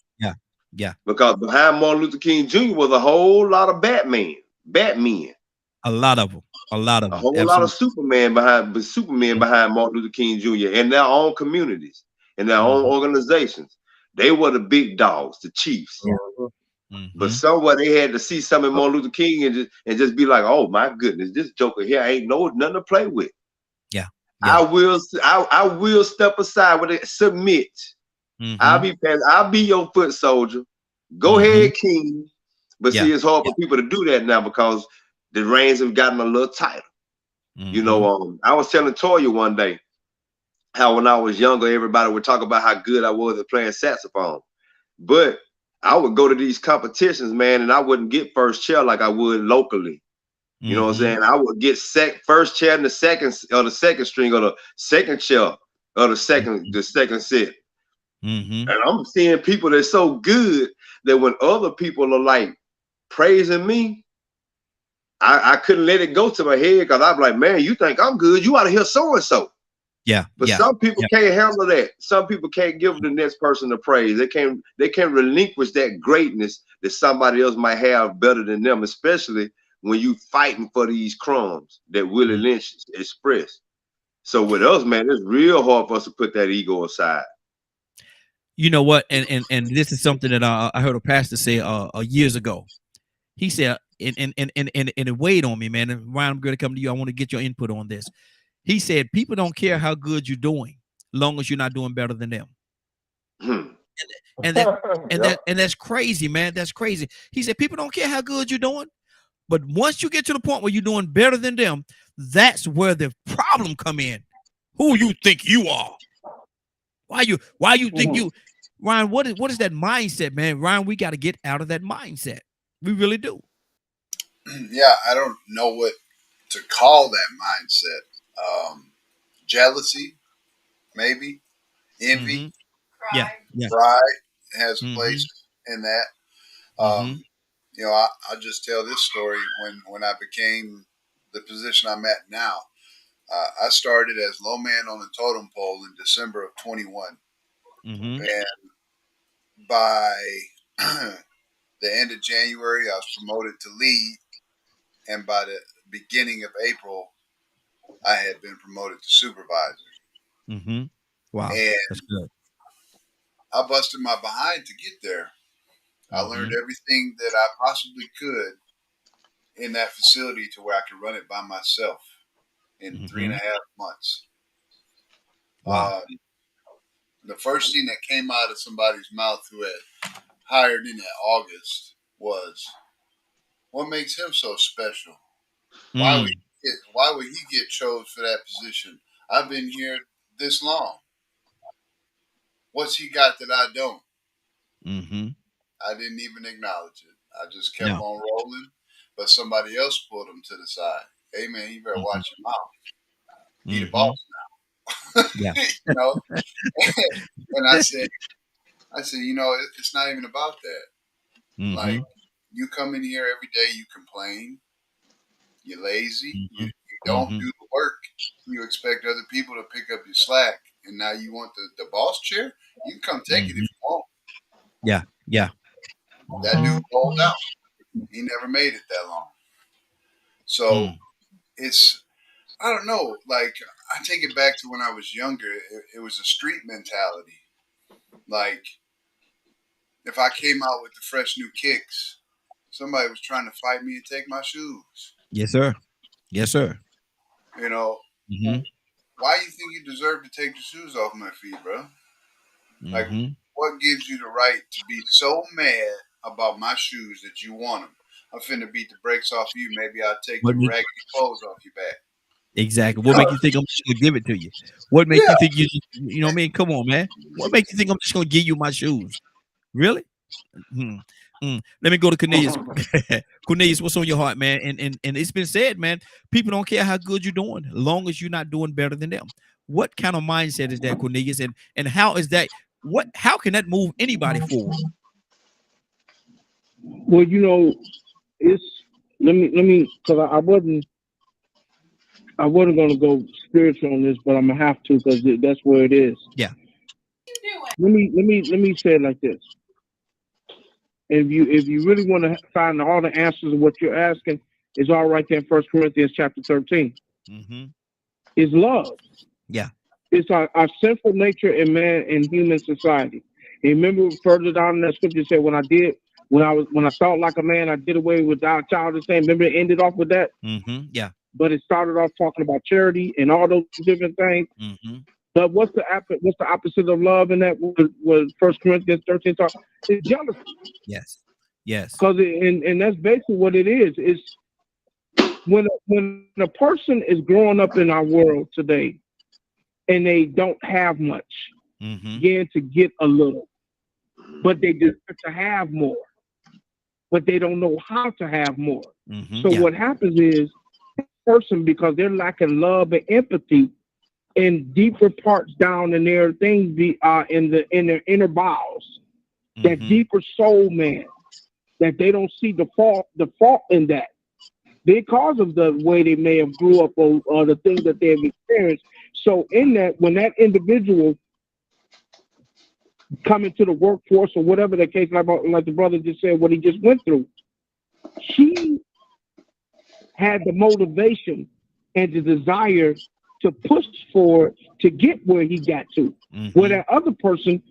S1: Yeah.
S3: Because behind Martin Luther King Jr. was a whole lot of Batmen.
S1: A lot of them.
S3: A whole lot of Superman behind Martin Luther King Jr. in their own communities, in their own organizations. They were the big dogs, the chiefs. But somewhere they had to see something Martin Luther King and just be like, oh my goodness, this joker here ain't nothing to play with.
S1: Yeah.
S3: I will step aside with it, submit. I'll be your foot soldier. Go ahead, King. But see, it's hard for people to do that now because the reins have gotten a little tighter. I was telling Toya one day how when I was younger, everybody would talk about how good I was at playing saxophone. But I would go to these competitions, man, and I wouldn't get first chair like I would locally. You know what I'm saying? I would get first chair in the second string or the second chair or the second set. And I'm seeing people that's so good that when other people are like praising me, I couldn't let it go to my head because I'm like, man, you think I'm good? You ought to hear so and so. But some people can't handle that. Some people can't give the next person the praise. They can't relinquish that greatness that somebody else might have better than them, especially when you fighting for these crumbs that Willie Lynch expressed. So with us, man, it's real hard for us to put that ego aside.
S1: You know what? And this is something that I heard a pastor say years ago. He said, and it weighed on me, man. And Ryan, I'm going to come to you. I want to get your input on this. He said, people don't care how good you're doing, long as you're not doing better than them. And that's crazy, man. That's crazy. He said, people don't care how good you're doing, but once you get to the point where you're doing better than them, that's where the problem come in. Who you think you are? Why you think you, Ryan? What is that mindset, man? Ryan, we got to get out of that mindset. We really do.
S4: Yeah, I don't know what to call that mindset. Jealousy, maybe envy, pride has a place in that. I'll just tell this story. When I became the position I'm at now, I started as low man on the totem pole in December of 21, and by the end of January, I was promoted to lead, and by the beginning of April, I had been promoted to supervisor.
S1: Wow,
S4: and
S1: that's good.
S4: I busted my behind to get there. I learned everything that I possibly could in that facility to where I could run it by myself in 3.5 months.
S1: Wow.
S4: The first thing that came out of somebody's mouth who had hired in that August was, what makes him so special? Why would he get chose for that position? I've been here this long. What's he got that I don't? I didn't even acknowledge it. I just kept on rolling, but somebody else pulled him to the side. Hey man, you better watch your mouth. He the boss now. You know? And I said, it's not even about that. Like, you come in here every day, you complain, you're lazy,
S1: Mm-hmm.
S4: you don't
S1: Mm-hmm.
S4: do the work. You expect other people to pick up your slack, and now you want the boss chair. You can come take it if you want.
S1: Yeah, yeah.
S4: That dude rolled out. He never made it that long. So it's, I don't know. Like, I take it back to when I was younger. It was a street mentality. Like, if I came out with the fresh new kicks, somebody was trying to fight me and take my shoes.
S1: Yes, sir. Yes, sir.
S4: You know,
S1: Mm-hmm.
S4: why you think you deserve to take the shoes off my feet, bro? Like,
S1: Mm-hmm.
S4: what gives you the right to be so mad about my shoes that you want them? I'm finna beat the brakes off you. Maybe I'll take
S1: What
S4: the
S1: make,
S4: raggedy clothes off your back.
S1: exactly? What make you think I'm just gonna give it to you? What make you think you know what I mean? Come on, man. What makes you think I'm just gonna give you my shoes? Really? Let me go to Cornelius. Cornelius, what's on your heart, man? And it's been said, man, people don't care how good you're doing, as long as you're not doing better than them. What kind of mindset is that, Cornelius? And how is that? How can that move anybody forward?
S5: Well, you know, it's let me because I wasn't gonna go spiritual on this, but I'm gonna have to because that's where it is.
S1: Yeah.
S5: Let me say it like this. If you really want to find all the answers of what you're asking, it's all right there in 1 Corinthians chapter 13.
S1: Mm-hmm.
S5: Is love.
S1: Yeah.
S5: It's our sinful nature in man in human society. And remember further down in that scripture said when I thought like a man, I did away with our childish thing. Remember it ended off with that?
S1: Mm-hmm. Yeah.
S5: But it started off talking about charity and all those different things.
S1: Mm-hmm.
S5: But what's the opposite of love in that was 1 Corinthians 13 talk? It's jealousy.
S1: Yes. Yes.
S5: Because and that's basically what it is. It's when a person is growing up in our world today and they don't have much, begin to get a little, but they deserve to have more, but they don't know how to have more. So
S1: Yeah.
S5: what happens is person, because they're lacking love and empathy in deeper parts down in their things in their inner bowels, that deeper soul man, that they don't see the fault in that because of the way they may have grew up or the things that they have experienced. So in that, when that individual come into the workforce or whatever the case, like the brother just said, what he just went through, he had the motivation and the desire to push forward to get where he got to. Where that other person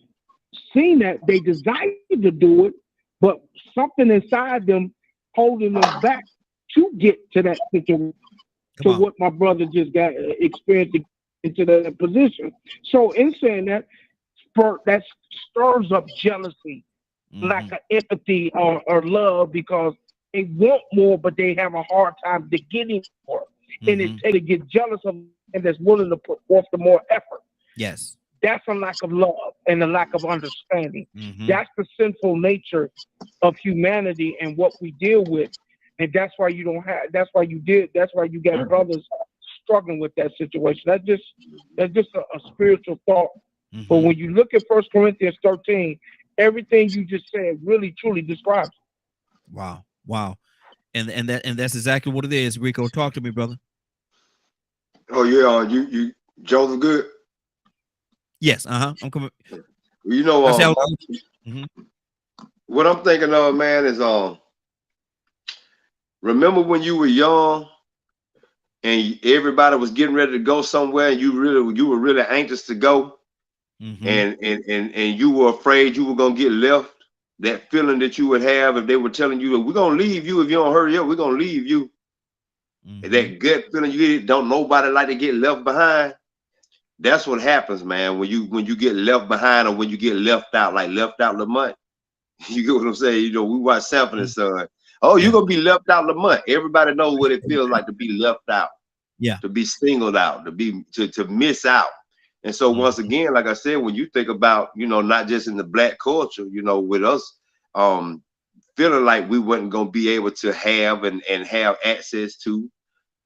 S5: seen that they desired to do it, but something inside them holding them back to get to that situation, to what my brother just got experienced into that position. So in saying that, that stirs up jealousy, lack of empathy or love, because they want more, but they have a hard time to getting more. And it's to get jealous of and that's willing to put forth the more effort.
S1: Yes.
S5: That's a lack of love and a lack of understanding. That's the sinful nature of humanity and what we deal with. And that's why you got brothers struggling with that situation. That's just a spiritual thought. But when you look at 1 Corinthians 13, everything you just said really truly describes it.
S1: Wow. Wow. And that's exactly what it is. Rico, talk to me, brother.
S3: Oh yeah, you Joseph Good.
S1: Yes, I'm coming.
S3: You know, what I'm thinking of, man, is remember when you were young and everybody was getting ready to go somewhere, and you were really anxious to go, and you were afraid you were gonna get left. That feeling that you would have if they were telling you, "We're gonna leave you if you don't hurry up. We're gonna leave you." That gut feeling you get, don't nobody like to get left behind. That's what happens, man, when you get left behind or when you get left out, like left out Lamont. You get what I'm saying? You know, we watch Sanford and Son. Oh, you're gonna be left out Lamont. Everybody knows what it feels like to be left out, to be singled out, to miss out. And so once again, like I said, when you think about, you know, not just in the black culture, you know, with us feeling like we wasn't gonna be able to have and have access to,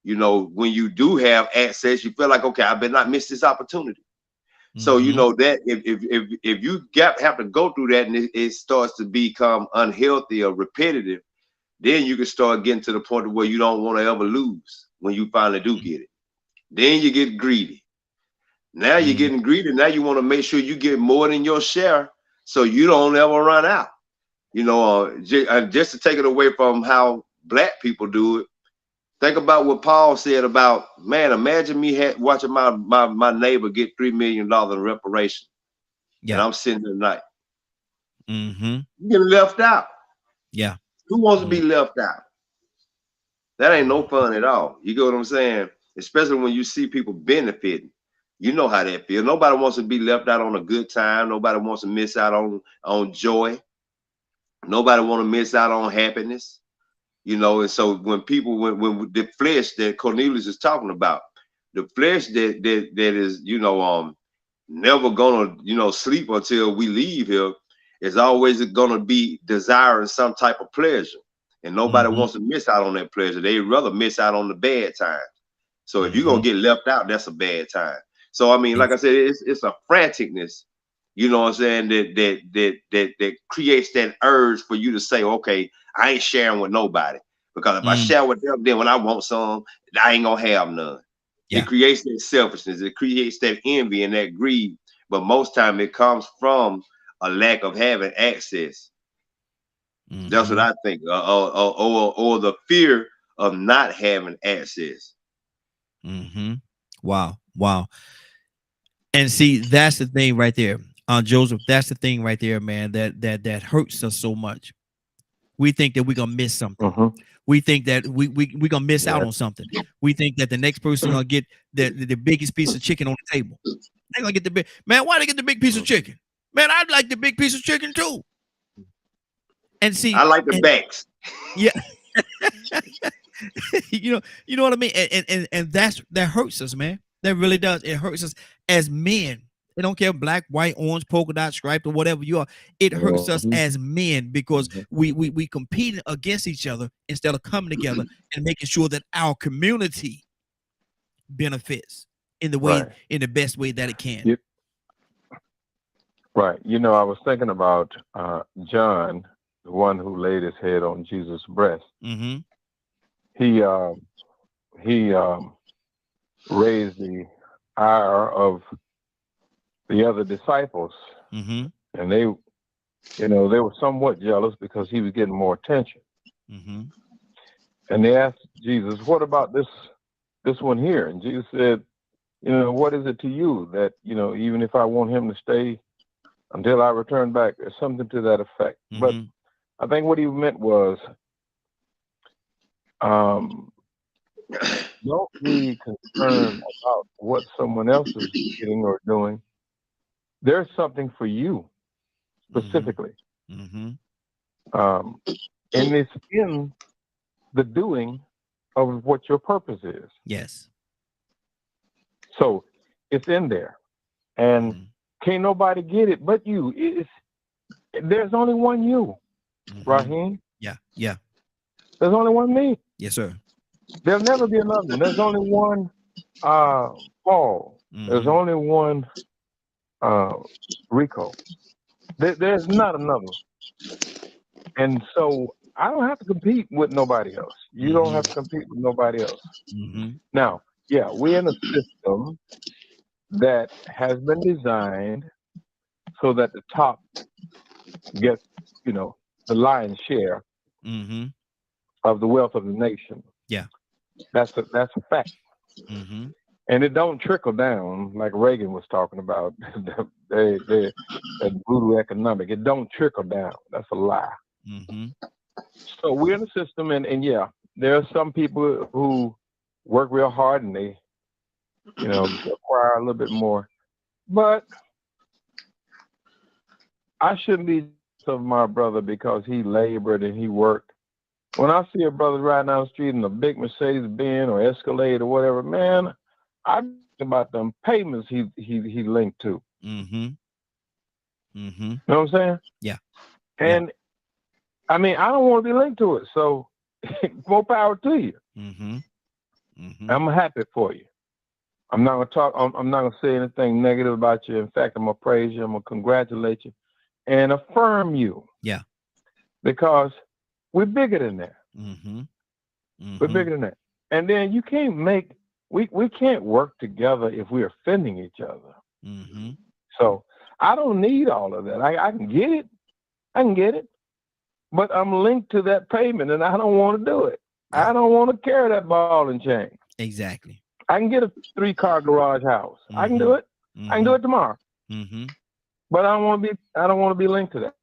S3: you know, when you do have access, you feel like, okay, I better not miss this opportunity. So you know that if you have to go through that and it starts to become unhealthy or repetitive, then you can start getting to the point where you don't want to ever lose when you finally do get it. Then you get greedy. Now you're getting greedy. Now you want to make sure you get more than your share so you don't ever run out. You know, just to take it away from how black people do it, think about what Paul said about, man, imagine me watching my neighbor get $3 million in reparation. Yeah. And I'm sitting there like, you getting left out.
S1: Yeah.
S3: Who wants to be left out? That ain't no fun at all. You get what I'm saying? Especially when you see people benefiting. You know how that feels. Nobody wants to be left out on a good time. Nobody wants to miss out on joy. Nobody want to miss out on happiness. You know, and so when people, when the flesh that Cornelius is talking about, the flesh that is, you know, never gonna, you know, sleep until we leave here, is always gonna be desiring some type of pleasure. And nobody wants to miss out on that pleasure. They'd rather miss out on the bad times. So if you're gonna get left out, that's a bad time. So I mean, like I said, it's a franticness, you know what I'm saying, that creates that urge for you to say, okay, I ain't sharing with nobody. Because if I share with them, then when I want some, I ain't gonna have none. Yeah. It creates that selfishness, it creates that envy and that greed. But most time it comes from a lack of having access. That's what I think, or the fear of not having access.
S1: Wow. And see, that's the thing right there, Joseph. That's the thing right there, man. That hurts us so much. We think that we're gonna miss something. We think that we gonna miss out on something. We think that the next person gonna get the biggest piece of chicken on the table. They're gonna get the big man. Why they get the big piece of chicken? Man, I'd like the big piece of chicken too. And see,
S3: I like the backs.
S1: Yeah. you know what I mean? And that hurts us, man. That really does. It hurts us as men. They don't care black, white, orange, polka dot, striped, or whatever you are. It hurts us as men because we compete against each other instead of coming together and making sure that our community benefits in the way, in the best way that it can.
S6: Right. You know, I was thinking about John, the one who laid his head on Jesus' breast. He raised the ire of the other disciples, and they, you know, they were somewhat jealous because he was getting more attention. And they asked Jesus, "What about this one here?" And Jesus said, "You know, what is it to you that, you know, even if I want him to stay until I return back," or something to that effect. But I think what he meant was, don't be concerned about what someone else is getting or doing. There's something for you specifically. And it's in the doing of what your purpose is.
S1: Yes.
S6: So it's in there. And can't nobody get it but you. There's only one you, Raheen.
S1: Yeah.
S6: There's only one me.
S1: Yes, sir.
S6: There'll never be another one. There's only one Paul. There's only one Rico. There's not another. And so I don't have to compete with nobody else. You don't have to compete with nobody else. Now, yeah, we're in a system that has been designed so that the top gets, you know, the lion's share of the wealth of the nation.
S1: Yeah,
S6: that's a fact. And it don't trickle down like Reagan was talking about. That voodoo economic. It don't trickle down. That's a lie. So we're in a system, and yeah, there are some people who work real hard and they, you know, acquire a little bit more. But I shouldn't be of my brother because he labored and he worked. When I see a brother riding down the street in a big Mercedes-Benz or Escalade or whatever, man, I think about them payments he linked to. You know what I'm saying?
S1: Yeah.
S6: And I mean, I don't want to be linked to it. So more power to you. I'm happy for you. I'm not gonna talk. I'm not gonna say anything negative about you. In fact, I'm gonna praise you. I'm gonna congratulate you and affirm you.
S1: Yeah.
S6: Because we're bigger than that. We're bigger than that. And then you can't we can't work together if we're offending each other. So I don't need all of that. I can get it. But I'm linked to that payment and I don't want to do it. Yeah. I don't want to carry that ball and chain.
S1: Exactly.
S6: I can get a 3-car garage house. I can do it. I can do it tomorrow. But I don't want to be linked to that.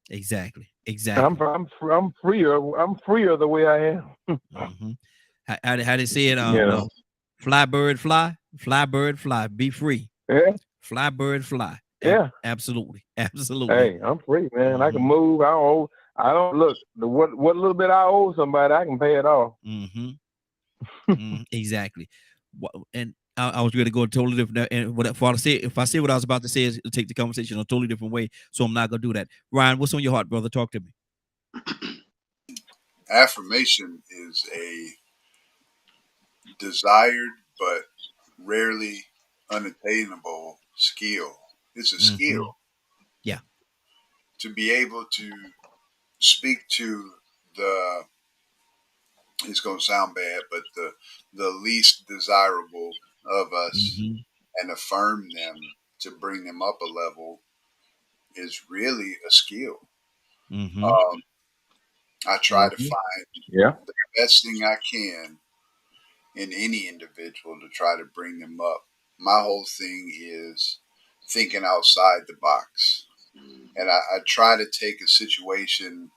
S1: Exactly.
S6: I'm freer. I'm freer the way I am.
S1: How they say it? Fly bird fly, be free.
S6: Yeah.
S1: Fly bird fly.
S6: Yeah.
S1: Absolutely.
S6: Hey, I'm free, man. I can move. I don't look. What little bit I owe somebody, I can pay it off.
S1: Exactly. And I was going to go totally different. And if I say what I was about to say, it'll take the conversation in a totally different way. So I'm not going to do that. Ryan, what's on your heart, brother? Talk to me.
S4: Affirmation is a desired but rarely unattainable skill. It's a skill.
S1: Yeah.
S4: To be able to speak to it's going to sound bad, but the least desirable of us and affirm them to bring them up a level is really a skill. I try to find the best thing I can in any individual to try to bring them up. My whole thing is thinking outside the box. And I try to take a situation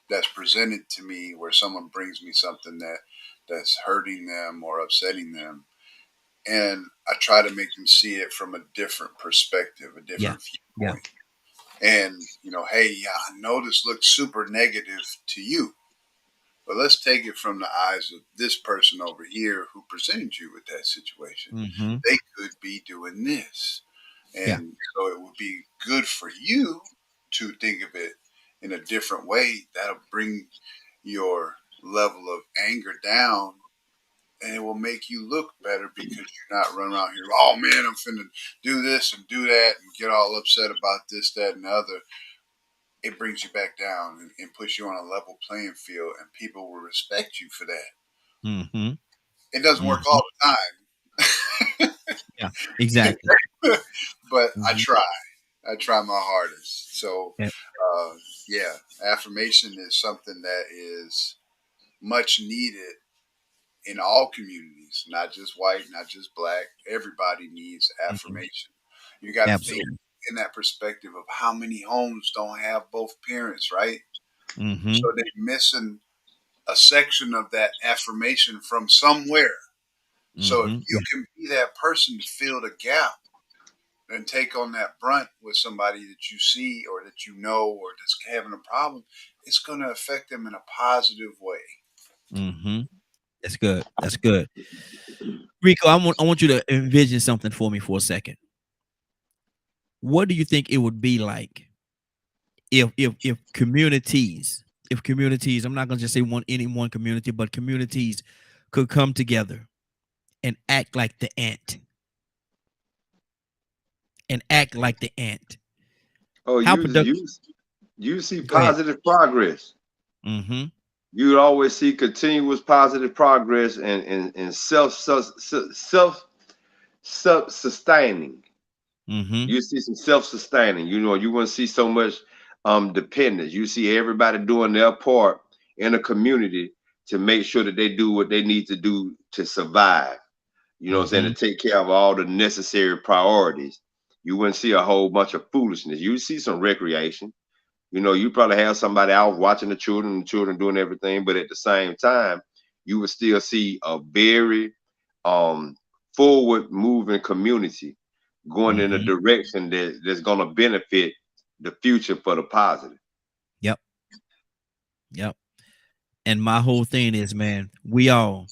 S4: that's presented to me where someone brings me something that's hurting them or upsetting them. And I try to make them see it from a different perspective, a different viewpoint. And, hey, I know this looks super negative to you, but let's take it from the eyes of this person over here who presented you with that situation. They could be doing this. And so it would be good for you to think of it in a different way. That'll bring your level of anger down, and it will make you look better because you're not running around here, oh man, I'm finna do this and do that and get all upset about this, that, and the other. It brings you back down and puts you on a level playing field, and people will respect you for that. It doesn't work all the time.
S1: Yeah, exactly.
S4: But I try my hardest. So, affirmation is something that is much needed in all communities, not just white, not just black. Everybody needs affirmation. You got to think in that perspective of how many homes don't have both parents, right? So they're missing a section of that affirmation from somewhere. So if you can be that person to fill the gap and take on that brunt with somebody that you see or that you know or that's having a problem, it's going to affect them in a positive way.
S1: That's good. That's good. Rico, I want you to envision something for me for a second. What do you think it would be like if communities, I'm not gonna just say any one community, but communities could come together and act like the ant.
S3: Oh, you see positive progress. You would always see continuous positive progress and self-sustaining. You see some self-sustaining. You wouldn't see so much dependence. You see everybody doing their part in a community to make sure that they do what they need to do to survive. You know what I'm saying? To take care of all the necessary priorities. You wouldn't see a whole bunch of foolishness. You would see some recreation. You probably have somebody out watching the children doing everything, but at the same time, you would still see a very forward moving community going in a direction that's going to benefit the future for the positive.
S1: Yep. And my whole thing is, man, we all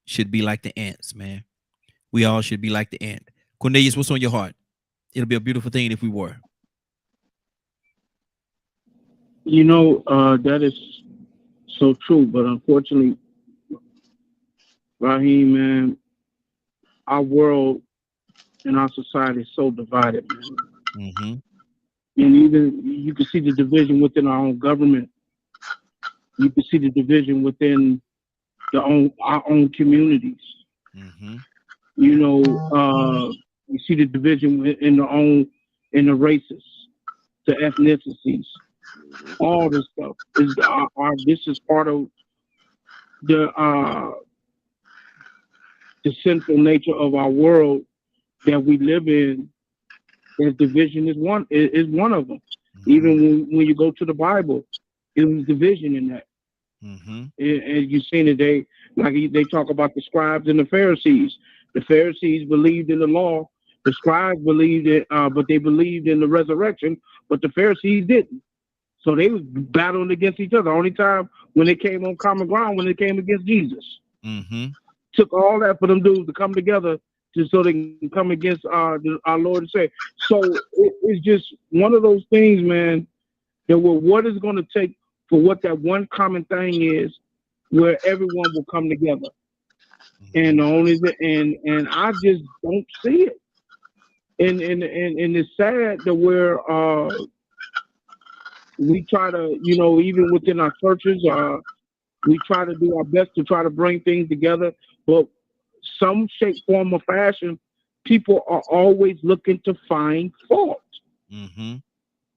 S1: should be like the ants, man. We all should be like the ant. Cornelius, what's on your heart? It'll be a beautiful thing if we were.
S5: That is so true, but unfortunately, Raheen, man, our world and our society is so divided, man. And even you can see the division within our own government. You can see the division within our own communities.
S1: Mm-hmm.
S5: You know, you see the division in the races, the ethnicities, all this stuff is this is part of the the sinful nature of our world that we live in. As division is one of them.
S1: Mm-hmm.
S5: Even when you go to the Bible, it was division in that.
S1: Mm-hmm.
S5: And you've seen it. They talk about the scribes and the Pharisees. The Pharisees believed in the law. The scribes believed it, but they believed in the resurrection. But the Pharisees didn't. So they was battling against each other. Only time when they came on common ground when they came against Jesus.
S1: Mm-hmm.
S5: Took all that for them dudes to come together so they can come against our Lord and Savior. So it's just one of those things, man. That what is going to take for what that one common thing is, where everyone will come together. And and I just don't see it. And it's sad that we try to, even within our churches, we try to do our best to try to bring things together, but some shape, form, or fashion, people are always looking to find fault.
S1: Mm-hmm.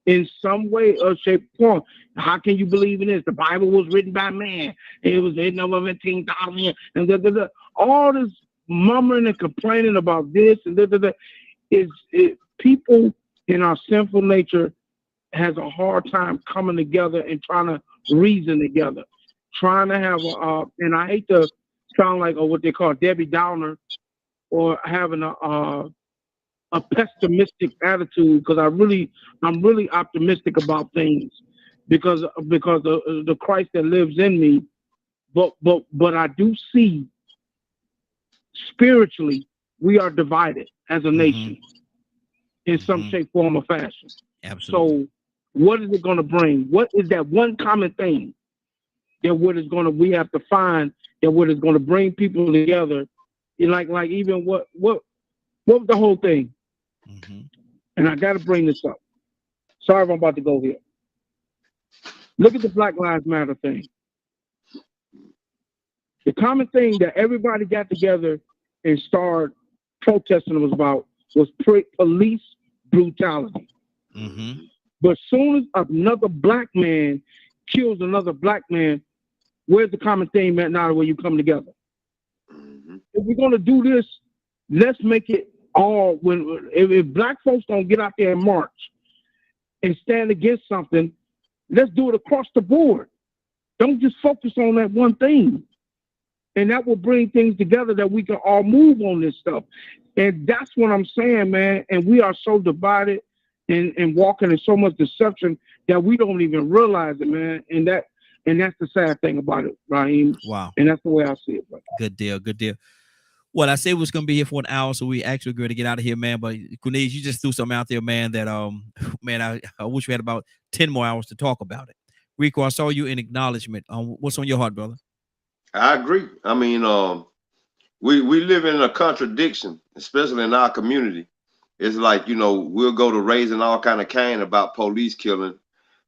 S5: In some way or shape or form. How can you believe in this? The Bible was written by man. It was written over 15,000 and all this murmuring and complaining about this and people in our sinful nature has a hard time coming together and trying to reason together, trying to have and I hate to sound like what they call Debbie Downer or having a pessimistic attitude, because I'm really optimistic about things because of the Christ that lives in me. But I do see spiritually we are divided as a nation in some shape, form, or fashion.
S1: Absolutely.
S5: So what is it going to bring? What is that one common thing that we have to find that what is going to bring people together? Like even what was the whole thing?
S1: Mm-hmm.
S5: And I got to bring this up. Sorry if I'm about to go here. Look at the Black Lives Matter thing. The common thing that everybody got together and started protesting was police brutality.
S1: Mm-hmm.
S5: But as soon as another black man kills another black man, where's the common thing now where you come together?
S3: Mm-hmm.
S5: If we're going to do this, let's make it all. If black folks don't get out there and march and stand against something, let's do it across the board. Don't just focus on that one thing. And that will bring things together that we can all move on this stuff. And that's what I'm saying, man. And we are so divided and walking in so much deception that we don't even realize it, man. And that's the sad thing about it, Raheen.
S1: Wow.
S5: And that's the way I see it, bro.
S1: Good deal. Good deal. Well, I said we was gonna be here for an hour, so we actually going to get out of here, man. But Cornelius, you just threw something out there, man. That man, I wish we had about 10 more hours to talk about it. Rico, I saw you in acknowledgement. What's on your heart, brother?
S3: I agree. I mean, we live in a contradiction, especially in our community. It's like, we'll go to raising all kind of Cain about police killing,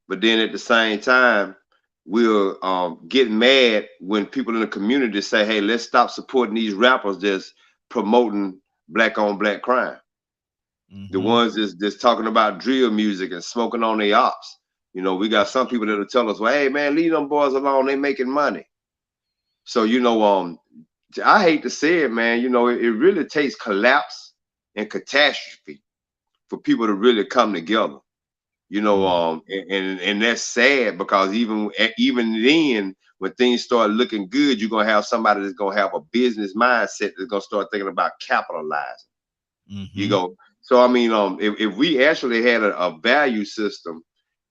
S3: but then at the same time, we'll get mad when people in the community say, hey, let's stop supporting these rappers that's promoting black on black crime. The ones that's talking about drill music and smoking on their ops. We got some people that'll tell us, well, hey man, leave them boys alone, they making money. So, I hate to say it, man, it really takes collapse and catastrophe for people to really come together. And that's sad, because even then, when things start looking good, you're gonna have somebody that's gonna have a business mindset that's gonna start thinking about capitalizing. So I mean, if we actually had a value system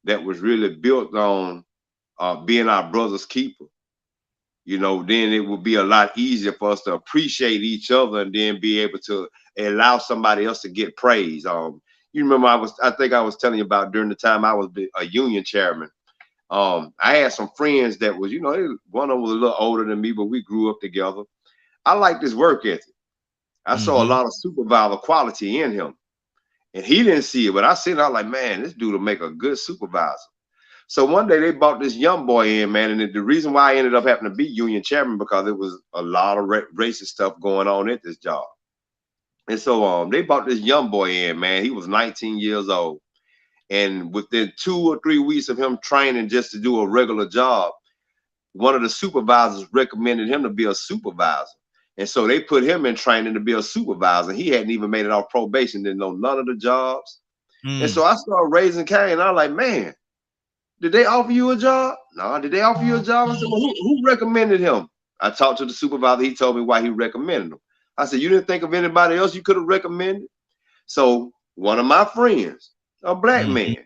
S3: that was really built on being our brother's keeper, then it would be a lot easier for us to appreciate each other and then be able to allow somebody else to get praise. You remember I think I was telling you about during the time I was a union chairman. I had some friends that was, one of them was a little older than me, but we grew up together. I liked his work ethic. I saw a lot of supervisor quality in him. And he didn't see it, but I seen it. I was like, man, this dude will make a good supervisor. So one day they brought this young boy in, man, and the reason why I ended up having to be union chairman because it was a lot of racist stuff going on at this job. And so they brought this young boy in, man. He was 19 years old. And within 2 or 3 weeks of him training just to do a regular job, one of the supervisors recommended him to be a supervisor. And so they put him in training to be a supervisor. He hadn't even made it off probation, didn't know none of the jobs. And so I started raising Cain. And I was like, man, did they offer you a job? No, did they offer you a job? I said, well, who recommended him? I talked to the supervisor. He told me why he recommended him. I said, you didn't think of anybody else you could have recommended? So one of my friends, a black man,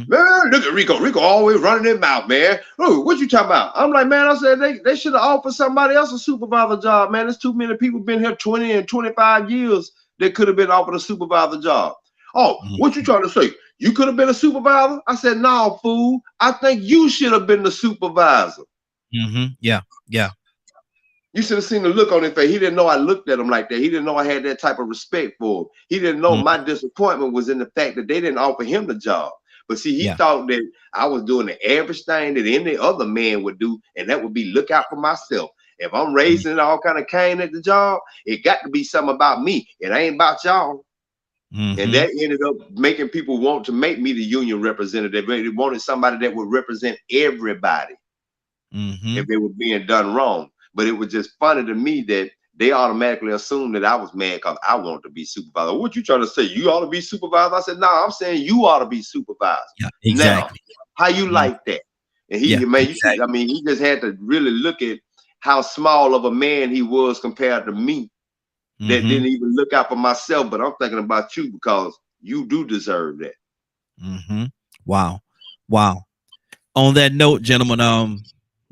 S3: man, look at Rico. Rico always running his mouth, man. Oh, what you talking about? I'm like, man, I said they should have offered somebody else a supervisor job, man. There's too many people been here 20 and 25 years that could have been offered a supervisor job. Oh, what you trying to say? You could have been a supervisor? I said, no, fool. I think you should have been the supervisor.
S1: Yeah.
S3: You should have seen the look on his face. He didn't know I looked at him like that. He didn't know I had that type of respect for him. He didn't know my disappointment was in the fact that they didn't offer him the job. But see, he thought that I was doing the average thing that any other man would do, and that would be look out for myself. If I'm raising all kind of cane at the job, it got to be something about me. It ain't about y'all. And that ended up making people want to make me the union representative. They wanted somebody that would represent everybody if they were being done wrong. But it was just funny to me that they automatically assumed that I was mad because I wanted to be supervisor. What you trying to say? You ought to be supervisor? I said, no, I'm saying you ought to be supervisor.
S1: Yeah, exactly.
S3: Now, how you like that? And he, man, you see, I mean, he just had to really look at how small of a man he was compared to me. That didn't even look out for myself, but I'm thinking about you because you do deserve that.
S1: Wow. On that note, gentlemen,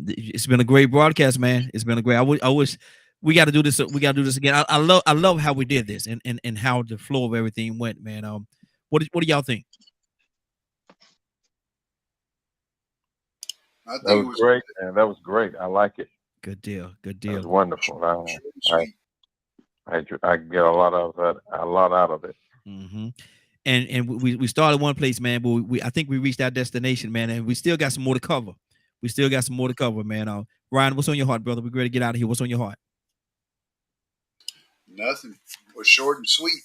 S1: it's been a great broadcast, man. It's been a great. I wish we got to do this. We got to do this again. I love how we did this and how the flow of everything went, man. What do y'all think?
S6: That was great, man. That was great. I like it.
S1: Good deal.
S6: That was wonderful. I get a lot out of it.
S1: And we started one place, man, but I think we reached our destination, man, and we still got some more to cover. Man. Ryan, what's on your heart, brother? We're ready to get out of here. What's on your heart?
S4: Nothing. It was short and sweet,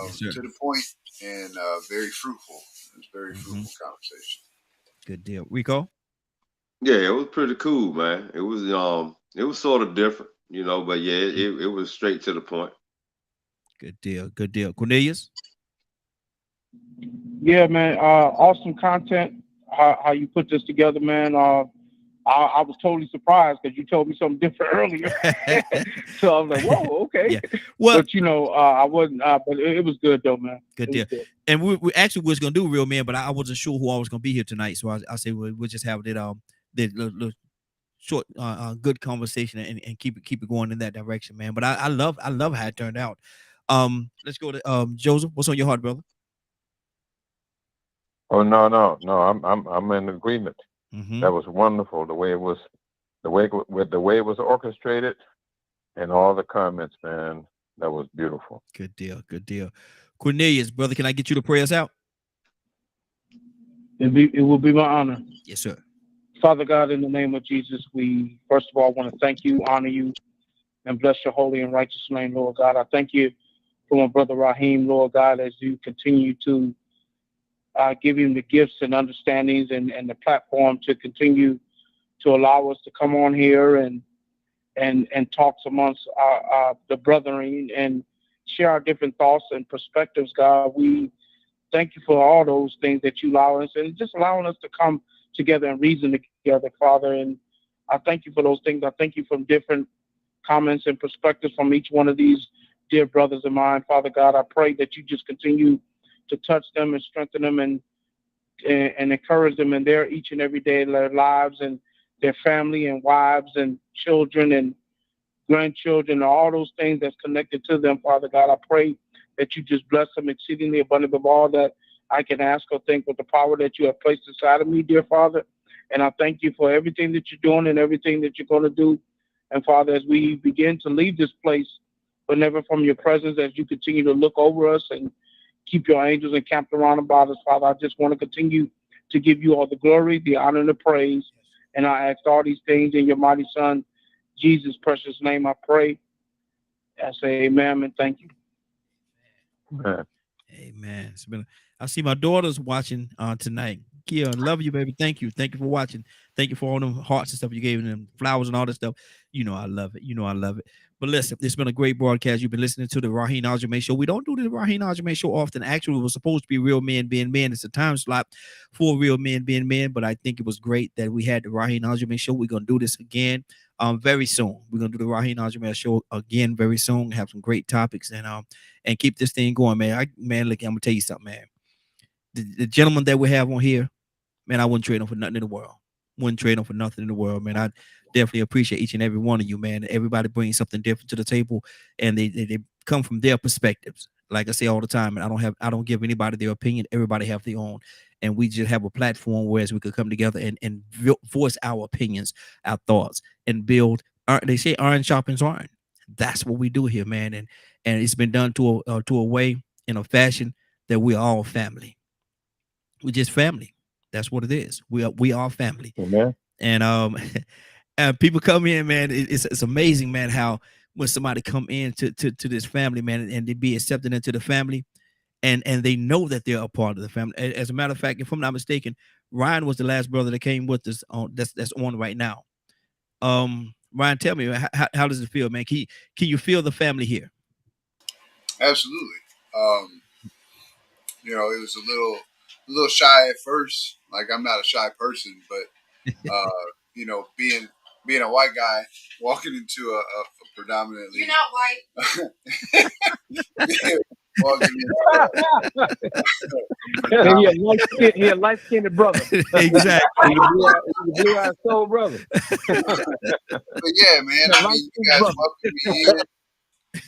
S1: yes,
S4: to the point, and very fruitful. It was a very fruitful conversation.
S1: Good deal. Rico?
S3: Yeah, it was pretty cool, man. It was sort of different, you know, but yeah, it was straight to the point.
S1: Good deal. Cornelius?
S5: Yeah, man. Awesome content. How you put this together, man. I was totally surprised because you told me something different earlier. So I was like, whoa, okay. Yeah. Well, but you know, I wasn't, but it was good though, man.
S1: Good deal. Good. And we actually was going to do Real Man, but I wasn't sure who I was going to be here tonight. So I said, we'll just have the short, good conversation and keep it going in that direction, man. But I love how it turned out. Let's go to Joseph. What's on your heart, brother?
S6: Oh no! I'm in agreement. That was wonderful. The way it was orchestrated, and all the comments, man. That was beautiful.
S1: Good deal. Cornelius, brother, can I get you to pray us out?
S5: It will be my honor.
S1: Yes, sir.
S5: Father God, in the name of Jesus, we first of all want to thank you, honor you, and bless your holy and righteous name, Lord God. I thank you for my brother Raheen, Lord God, as you continue to give him the gifts and understandings and the platform to continue to allow us to come on here and talk amongst the brethren and share our different thoughts and perspectives, God. We thank you for all those things that you allow us and just allowing us to come together and reason together, Father. And I thank you for those things. I thank you for different comments and perspectives from each one of these dear brothers of mine, Father God. I pray that you just continue to touch them and strengthen them and encourage them in their each and every day of their lives and their family and wives and children and grandchildren, all those things that's connected to them, Father God. I pray that you just bless them exceedingly abundant of all that I can ask or think with the power that you have placed inside of me, dear Father. And I thank you for everything that you're doing and everything that you're going to do. And Father, as we begin to leave this place, but never from your presence, as you continue to look over us and Keep your angels encamped around about us, Father. I just want to continue to give you all the glory, the honor, and the praise. And I ask all these things in your mighty Son, Jesus' precious name, I pray. I say amen and thank you.
S1: Amen. It's been. I see my daughter's watching tonight. Kia, love you, baby. Thank you. Thank you for watching. Thank you for all them hearts and stuff you gave them, flowers and all that stuff. You know I love it. You know I love it. But listen, it's been a great broadcast. You've been listening to the Raheen Ashimi Show. We don't do the Raheen Ashimi Show often. Actually, it was supposed to be Real Men Being Men. It's a time slot for Real Men Being Men. But I think it was great that we had the Raheen Ashimi Show. We're gonna do this again very soon. We're gonna do the Raheen Ashimi Show again very soon. Have some great topics and keep this thing going, man. Look, I'm gonna tell you something, man. The gentleman that we have on here, man, I wouldn't trade him for nothing in the world. Wouldn't trade him for nothing in the world, man. I definitely appreciate each and every one of you, man. Everybody brings something different to the table, and they come from their perspectives. Like I say all the time, and I don't give anybody their opinion. Everybody have their own, and we just have a platform where we could come together and voice our opinions, our thoughts, and build. They say iron sharpens iron. That's what we do here, man. And it's been done to a way, in a fashion, that we are all family. We're just family. That's what it is. We are family.
S6: Amen.
S1: And people come in, man. It's amazing, man, how when somebody come in to this family, man, and they be accepted into the family, and they know that they're a part of the family. As a matter of fact, if I'm not mistaken, Ryan was the last brother that came with us on that's on right now. Ryan, tell me, how does it feel, man? Can you feel the family here?
S4: Absolutely. You know, it was a little shy at first. Like, I'm not a shy person, but you know, being a white guy walking into a predominantly,
S7: you're not white.
S4: walking into
S6: He a light-skinned brother.
S1: Exactly.
S6: Blue-eyed soul brother.
S4: But yeah, man. I mean, you guys welcome me in.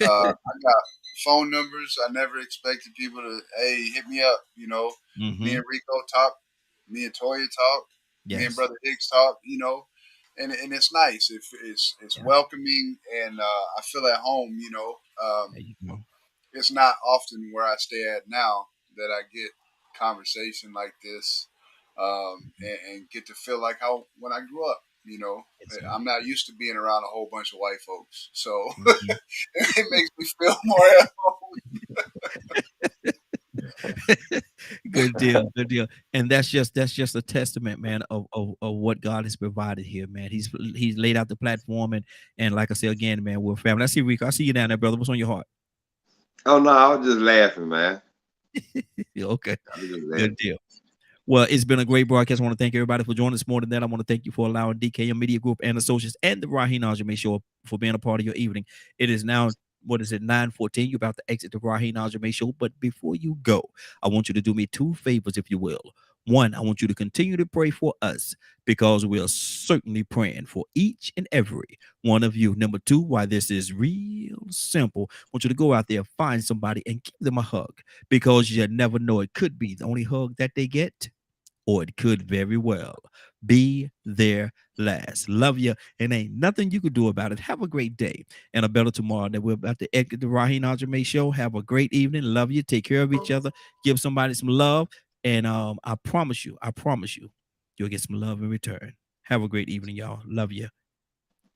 S4: I got phone numbers. I never expected people to, hey, hit me up. You know, me and Rico talk, me and Toya talk, me and Brother Hicks talk. You know, and it's nice. It's welcoming, and I feel at home. You know,
S1: There you go.
S4: it's not often where I stay at now that I get conversation like this, and get to feel like how when I grew up. You know, I'm not used to being around a whole bunch of white folks, so it makes me feel more at home.
S1: Good deal. And that's just a testament, man, of what God has provided here, man. He's laid out the platform, and like I said again, man, we're family. I see Rico. I see you down there, brother. What's on your heart?
S3: Oh no, I was just laughing, man.
S1: Okay, good deal. Well, it's been a great broadcast. I want to thank everybody for joining us. More than that, I want to thank you for allowing DKM Media Group and Associates and the Raheen Ashimi Show for being a part of your evening. It is now, 9:14. You're about to exit the Raheen Ashimi Show. But before you go, I want you to do me two favors, if you will. One, I want you to continue to pray for us because we are certainly praying for each and every one of you. Number two, why this is real simple, I want you to go out there, find somebody, and give them a hug because you never know. It could be the only hug that they get, or it could very well be their last. Love you, and ain't nothing you could do about it. Have a great day and a better tomorrow. That we're about to exit the Raheen Ashimi Show. Have a great evening. Love you. Take care of each other. Give somebody some love, and I promise you, you'll get some love in return. Have a great evening, y'all. Love you.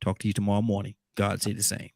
S1: Talk to you tomorrow morning. God say the same.